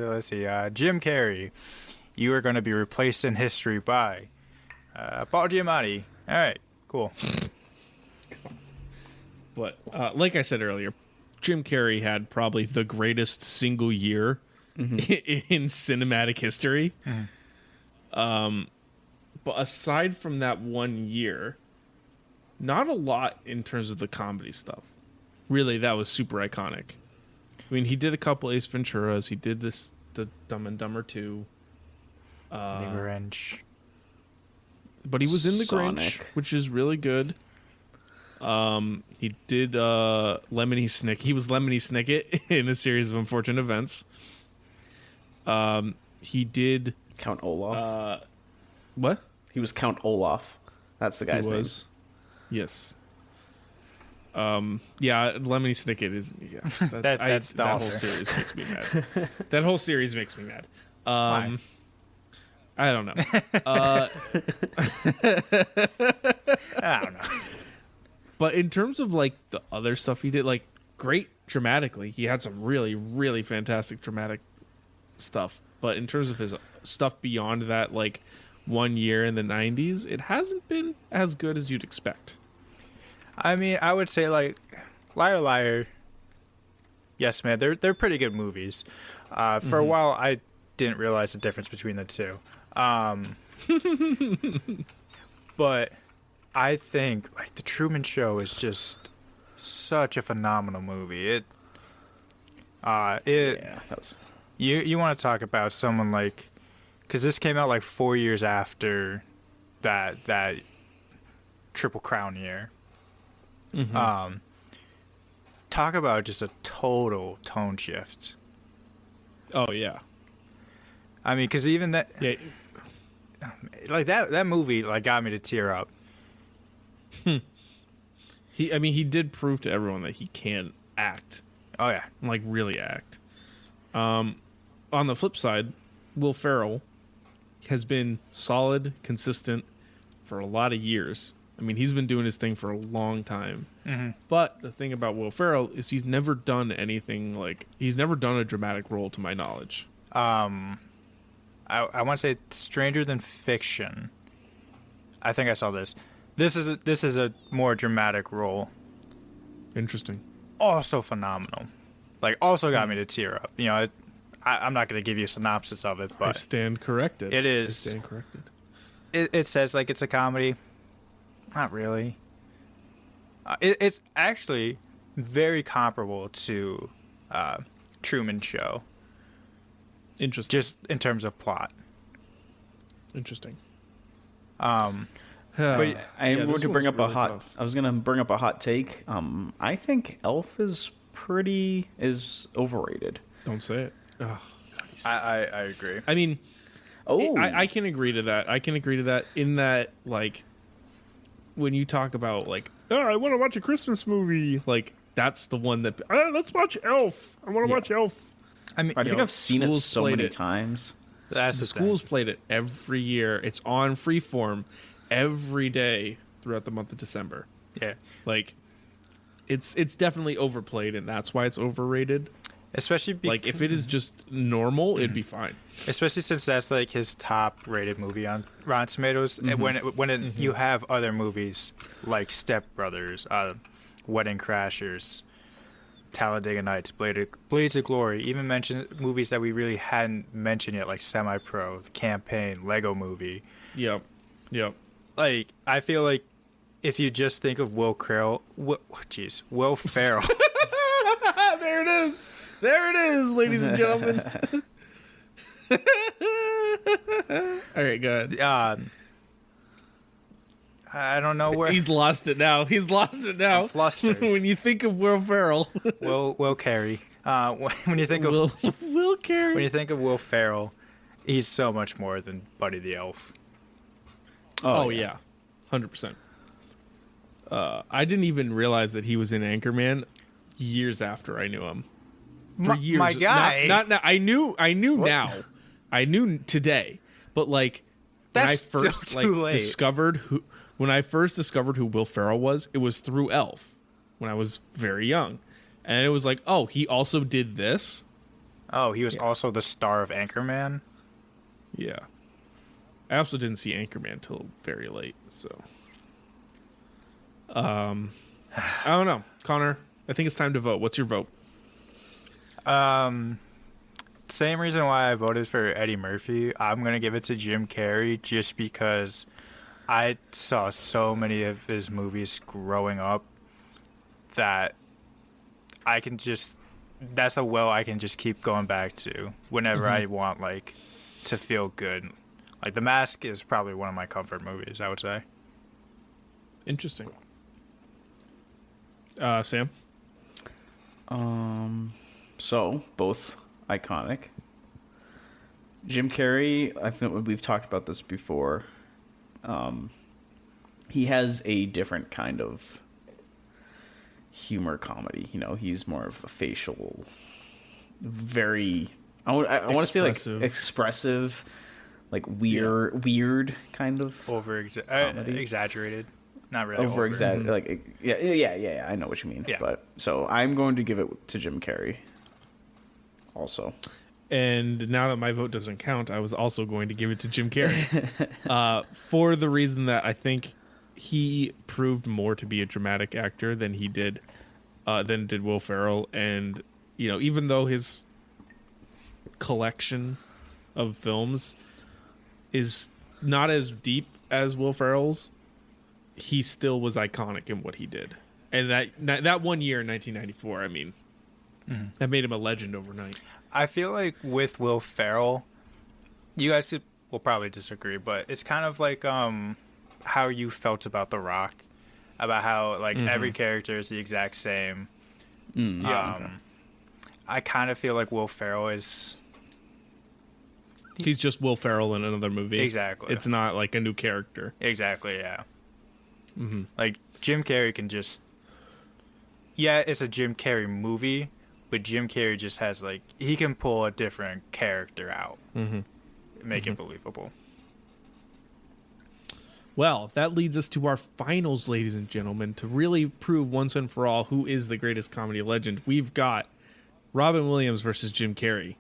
let's see, Jim Carrey, you are going to be replaced in history by Paul Giamatti. All right, cool. But like I said earlier, Jim Carrey had probably the greatest single year in cinematic history. But aside from that one year, not a lot in terms of the comedy stuff. Really, that was super iconic. I mean, he did a couple Ace Venturas. He did the Dumb and Dumber 2. The Grinch. But he was in the Sonic. Grinch, which is really good. He did Lemony Snicket. He was Lemony Snicket in a series of unfortunate events. He did Count Olaf. what? He was Count Olaf. That's the guy's He name. was. Yes. Yeah, Lemony Snicket is. Yeah, That's the that whole author. series makes me mad. That whole series makes me mad. Why? I don't know. I don't know. But in terms of like the other stuff he did, like great dramatically, he had some really, really fantastic dramatic stuff. But in terms of his stuff beyond that, like 1 year in the 90s, it hasn't been as good as you'd expect. I mean, I would say like Liar Liar. Yes, man, they're pretty good movies. For a while, I didn't realize the difference between the two. But I think like The Truman Show is just such a phenomenal movie. Yeah, that's You want to talk about someone like, because this came out like 4 years after that Triple Crown year. Talk about just a total tone shift. Oh yeah, I mean, because even that, yeah. like that movie, like got me to tear up. He did prove to everyone that he can act, Oh yeah, like really act. On the flip side, Will Ferrell has been solid, consistent for a lot of years. I mean, he's been doing his thing for a long time. But the thing about Will Ferrell is he's never done anything like he's never done a dramatic role to my knowledge. I want to say Stranger Than Fiction. I think I saw this. This is a more dramatic role. Interesting. Also phenomenal. Like also got me to tear up. You know, I'm not going to give you a synopsis of it, I but stand corrected. It I is. stand corrected. it says like it's a comedy. Not really. It's actually very comparable to Truman Show, Interesting. just in terms of plot. Interesting. But I am going to bring up really a hot. tough. I was going to bring up a hot take. I think Elf is overrated. Don't say it. Ugh. I agree. I mean, Oh, I can agree to that. I can agree to that in that, like, when you talk about, like, oh, I want to watch a Christmas movie, like, that's the one that, let's watch Elf. I want to watch Elf. I mean, I think know, I've seen it schools so played many it. times. that's The the thing. schools played it every year. It's on Freeform every day throughout the month of December. Yeah, Like, it's definitely overplayed, and that's why it's overrated. especially Like, if it is just normal, it'd be fine. especially since that's like his top rated movie on Rotten Tomatoes. And when you have other movies like Step Brothers, Wedding Crashers, Talladega Nights, Blades of Glory, even mention movies that we really hadn't mentioned yet, like Semi Pro, The Campaign, Lego Movie. Yep. Like, I feel like if you just think of Will Ferrell, There it is. There it is, ladies and gentlemen. All right, go ahead. I don't know where He's lost it now. He's lost it now. I'm flustered. When you think of Will Ferrell, Will Carey. When you think of Will Carey. when you think of Will Ferrell, he's so much more than Buddy the Elf. Oh yeah, 100%. I didn't even realize that he was in Anchorman years after I knew him. for years. My guy. Not now. I knew now. I knew today. But like when I That's still first too late. discovered who Will Ferrell was, it was through Elf when I was very young. And it was like, oh, he also did this? Oh, he was also the star of Anchorman. Yeah. I also didn't see Anchorman till very late, so I don't know. Connor, I think it's time to vote. What's your vote? Same reason why I voted for Eddie Murphy. I'm gonna give it to Jim Carrey just because I saw so many of his movies growing up that I can just that's a well I can just keep going back to whenever I want like to feel good. Like The Mask is probably one of my comfort movies, I would say. Interesting. Sam? So both iconic. Jim Carrey, I think we've talked about this before. He has a different kind of humor comedy. You know, he's more of a facial, very. I want to say like expressive, like weird kind of exaggerated. Not really over exaggerated. Like yeah. I know what you mean. Yeah. But so I'm going to give it to Jim Carrey. Also. And now that my vote doesn't count, I was also going to give it to Jim Carrey. For the reason that I think he proved more to be a dramatic actor than did Will Ferrell. And, you know, even though his collection of films is not as deep as Will Ferrell's, he still was iconic in what he did. And that one year in 1994, I mean, that made him a legend overnight. I feel like with Will Ferrell, you guys will probably disagree, but it's kind of like how you felt about The Rock, about how like every character is the exact same. I kind of feel like Will Ferrell is. He's just Will Ferrell in another movie. Exactly. It's not like a new character. Exactly. Yeah. Like Jim Carrey can just. Yeah, it's a Jim Carrey movie. But Jim Carrey just has, like, he can pull a different character out. Make it believable. Well, that leads us to our finals, ladies and gentlemen, to really prove once and for all who is the greatest comedy legend. We've got Robin Williams versus Jim Carrey.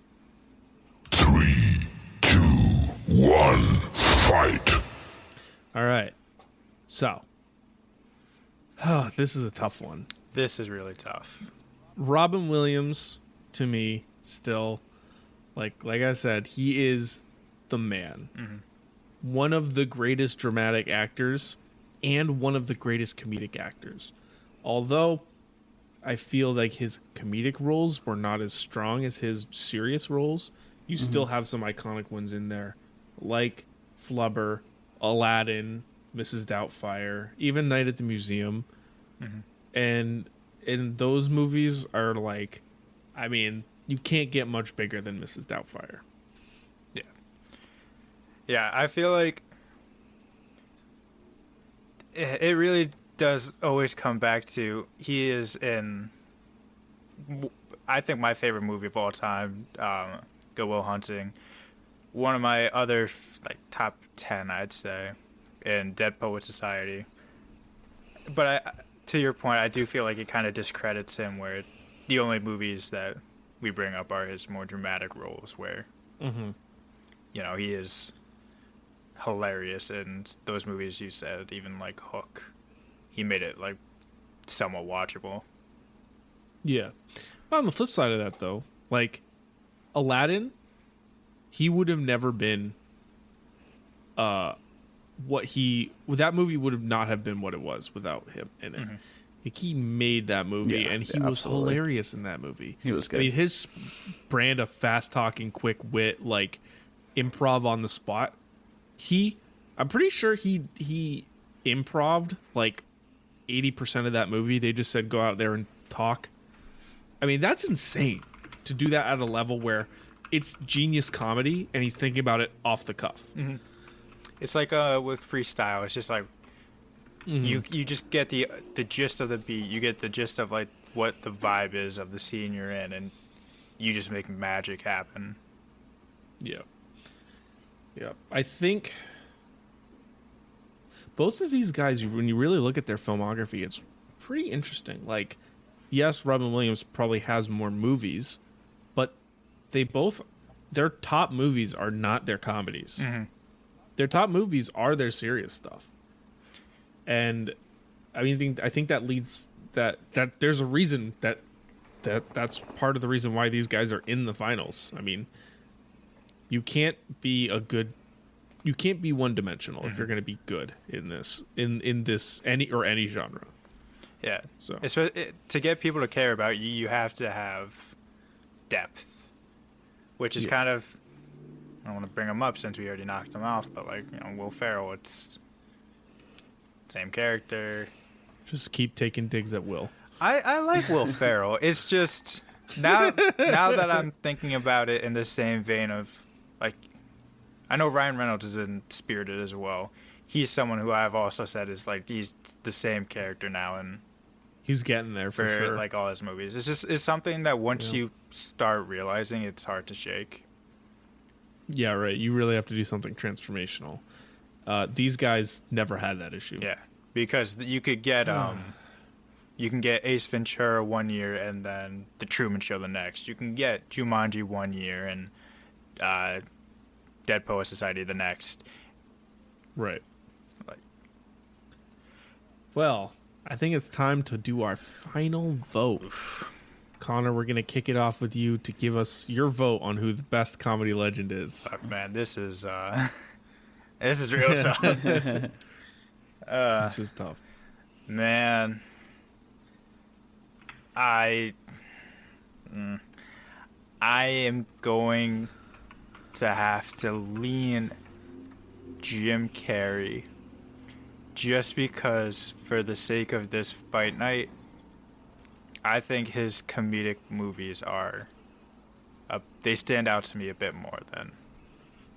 3, 2, 1, fight. All right. So, this is a tough one. This is really tough. Robin Williams, to me, still, like I said, he is the man. One of the greatest dramatic actors and one of the greatest comedic actors. Although I feel like his comedic roles were not as strong as his serious roles, you still have some iconic ones in there, like Flubber, Aladdin, Mrs. Doubtfire, even Night at the Museum. And those movies are like, I mean, you can't get much bigger than Mrs. Doubtfire. Yeah, I feel like it really does always come back to he is in, I think, my favorite movie of all time, Good Will Hunting. One of my other like top 10, I'd say, in Dead Poet Society. But to your point, I do feel like it kind of discredits him where the only movies that we bring up are his more dramatic roles where, you know, he is hilarious in those movies you said, even like Hook. He made it like somewhat watchable. Yeah. But on the flip side of that, though, like Aladdin, he would have never been that movie would have not have been what it was without him in it. Like, he made that movie, and he was hilarious in that movie. He was good. I mean, his brand of fast talking, quick wit, like improv on the spot. I'm pretty sure he improv'd like 80% of that movie. They just said go out there and talk. I mean, that's insane to do that at a level where it's genius comedy, and he's thinking about it off the cuff. It's like with freestyle. It's just like you just get the gist of the beat. You get the gist of like what the vibe is of the scene you're in, and you just make magic happen. Yeah. I think both of these guys, when you really look at their filmography, it's pretty interesting. Like, yes, Robin Williams probably has more movies, but their top movies are not their comedies. Mm-hmm. Their top movies are their serious stuff. And I think that leads that there's a reason that's part of the reason why these guys are in the finals. I mean, you can't be one dimensional if you're going to be good in this any genre. Yeah. So to get people to care about you, you have to have depth, which is kind of, I don't want to bring him up since we already knocked him off, but like, Will Ferrell, it's same character. Just keep taking digs at Will. I like Will Ferrell. It's just now that I'm thinking about it in the same vein of, like, I know Ryan Reynolds is in Spirited as well. He's someone who I've also said is like, he's the same character now, and he's getting there for sure. Like all his movies. It's something that once you start realizing, it's hard to shake. Yeah, right. You really have to do something transformational. These guys never had that issue. Yeah, because you could get you can get Ace Ventura one year and then The Truman Show the next. You can get Jumanji one year and Dead Poets Society the next. Right. Like, well, I think it's time to do our final vote. Connor, we're going to kick it off with you to give us your vote on who the best comedy legend is. fuck, man, this is real tough. This is tough. Man, I am going to have to lean Jim Carrey just because, for the sake of this fight night, I think his comedic movies are they stand out to me a bit more than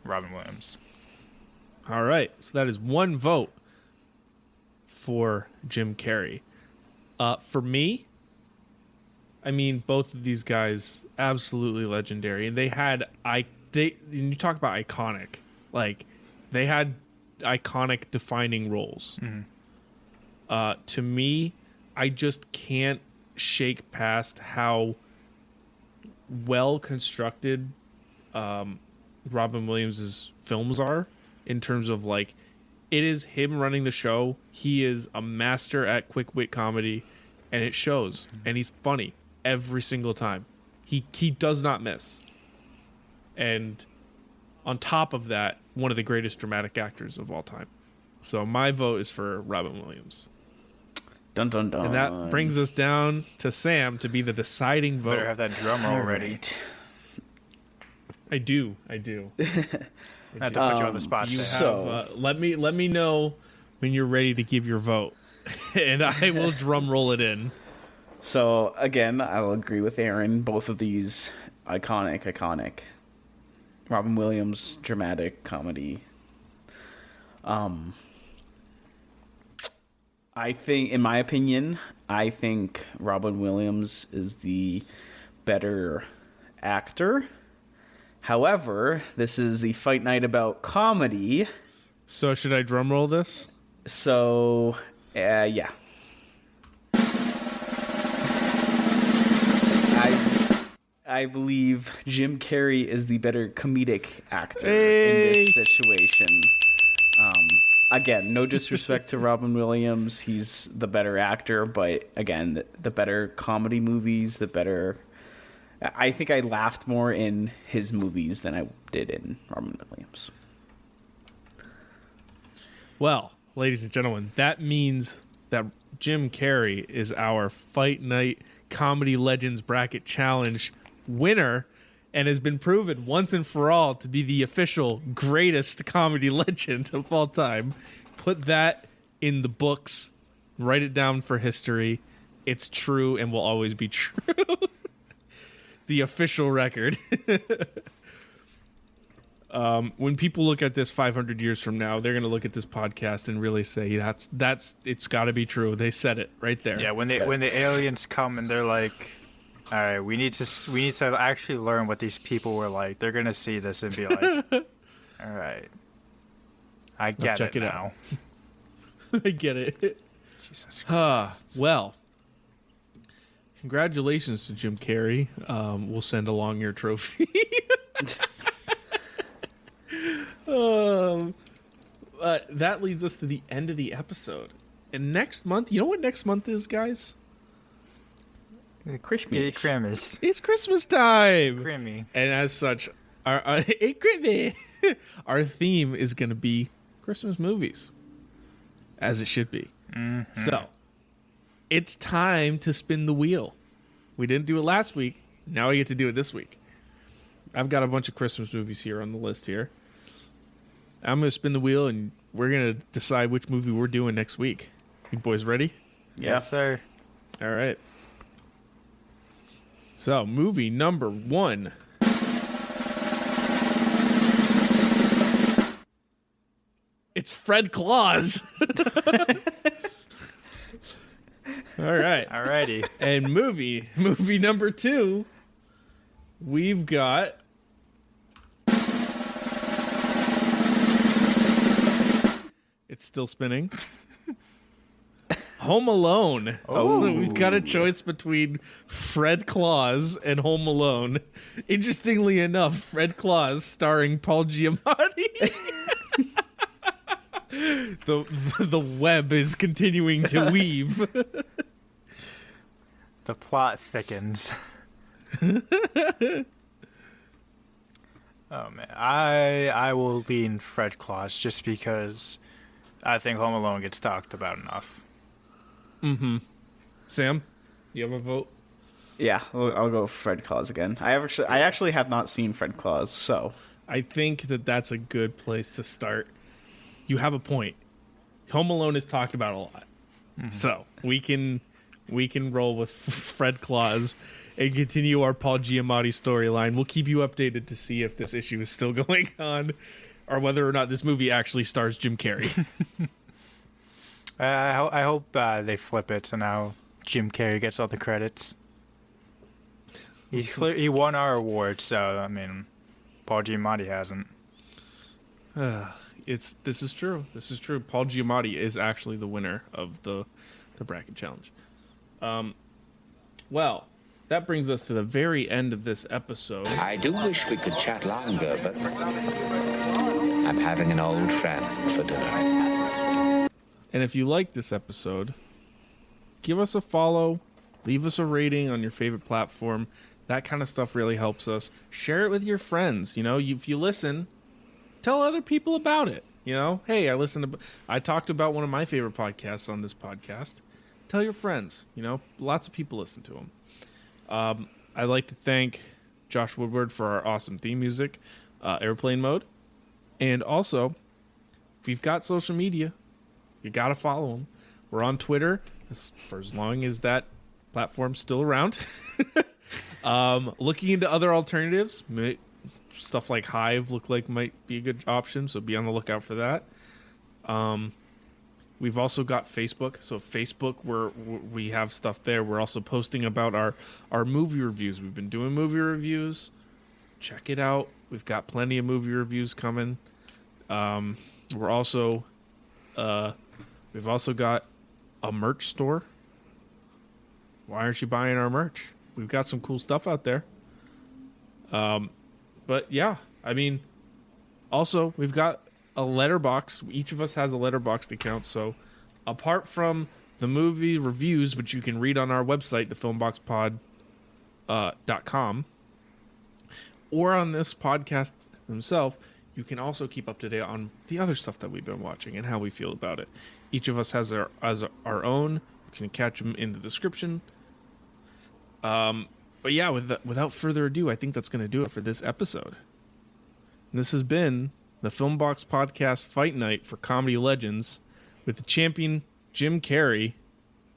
Robin Williams. All right. So that is one vote for Jim Carrey. For me, I mean, both of these guys absolutely legendary, and you talk about iconic, like they had iconic defining roles. Mm-hmm. To me, I just can't shake past how well constructed Robin Williams' films are, in terms of, like, it is him running the show. He is a master at quick wit comedy, and it shows. And he's funny every single time. He does not miss. And on top of that, one of the greatest dramatic actors of all time. So my vote is for Robin Williams. Dun dun dun. And that brings us down to Sam to be the deciding vote. Better have that drum roll ready. Right. I do. I have to put you on the spot. Let me know when you're ready to give your vote, and I will drum roll it in. So again, I'll agree with Aaron. Both of these iconic. Robin Williams, dramatic comedy. I think, in my opinion, Robin Williams is the better actor. However, this is the fight night about comedy. So should I drum roll this? So, yeah. I believe Jim Carrey is the better comedic actor in this situation. Again, no disrespect to Robin Williams. He's the better actor, but again, the better comedy movies, I think I laughed more in his movies than I did in Robin Williams. Well, ladies and gentlemen, that means that Jim Carrey is our Fight Night Comedy Legends Bracket Challenge winner, and has been proven once and for all to be the official greatest comedy legend of all time. Put that in the books. Write it down for history. It's true and will always be true. The official record. When people look at this 500 years from now, they're going to look at this podcast and really say, that's it's got to be true. They said it right there. Yeah, when the aliens come and they're like, All right, we need to actually learn what these people were like. They're gonna see this and be like, all right, I get check it it now. I get it. Jesus. Well, congratulations to Jim Carrey. We'll send along your trophy. That leads us to the end of the episode. And next month, you know what next month is, guys? Christmas. It's Christmas time. Grimmy. And as such, our theme is going to be Christmas movies, as it should be. Mm-hmm. So, it's time to spin the wheel. We didn't do it last week. Now I get to do it this week. I've got a bunch of Christmas movies here on the list here. I'm going to spin the wheel, and we're going to decide which movie we're doing next week. You boys ready? Yeah. Yes, sir. All right. So, movie number 1. It's Fred Claus. All right. Alrighty. And movie number 2, we've got it's still spinning. Home Alone. Oh. So we've got a choice between Fred Claus and Home Alone. Interestingly enough, Fred Claus starring Paul Giamatti. The web is continuing to weave. The plot thickens. Oh man, I will lean Fred Claus just because I think Home Alone gets talked about enough. Mm-hmm. Sam, you have a vote? Yeah, I'll go Fred Claus again. I actually have not seen Fred Claus, so I think that's a good place to start. You have a point. Home Alone is talked about a lot, so we can roll with Fred Claus and continue our Paul Giamatti storyline. We'll keep you updated to see if this issue is still going on, or whether or not this movie actually stars Jim Carrey. I hope they flip it so now Jim Carrey gets all the credits. He won our award, so I mean, Paul Giamatti hasn't. This is true. This is true. Paul Giamatti is actually the winner of the bracket challenge. Well, that brings us to the very end of this episode. I do wish we could chat longer, but I'm having an old friend for dinner. And if you like this episode, give us a follow, leave us a rating on your favorite platform. That kind of stuff really helps us. Share it with your friends. You know, if you listen, tell other people about it. You know, hey, I talked about one of my favorite podcasts on this podcast. Tell your friends. You know, lots of people listen to them. I'd like to thank Josh Woodward for our awesome theme music, Airplane Mode. And also, if you've got social media, you got to follow them. We're on Twitter for as long as that platform's still around. Looking into other alternatives. Stuff like Hive look like might be a good option, so be on the lookout for that. We've also got Facebook. So Facebook, we have stuff there. We're also posting about our movie reviews. We've been doing movie reviews. Check it out. We've got plenty of movie reviews coming. We're also we've also got a merch store. Why aren't you buying our merch? We've got some cool stuff out there. But yeah, I mean, also we've got a Letterboxd. Each of us has a Letterboxd account. So apart from the movie reviews, which you can read on our website, thefilmboxpod.com, or on this podcast themselves, you can also keep up to date on the other stuff that we've been watching and how we feel about it. Each of us has our own. You can catch them in the description. But yeah, without further ado, I think that's going to do it for this episode. And this has been the Filmbox Podcast Fight Night for Comedy Legends with the champion Jim Carrey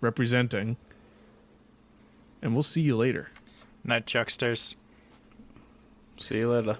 representing. And we'll see you later. Night, Chucksters. see you later.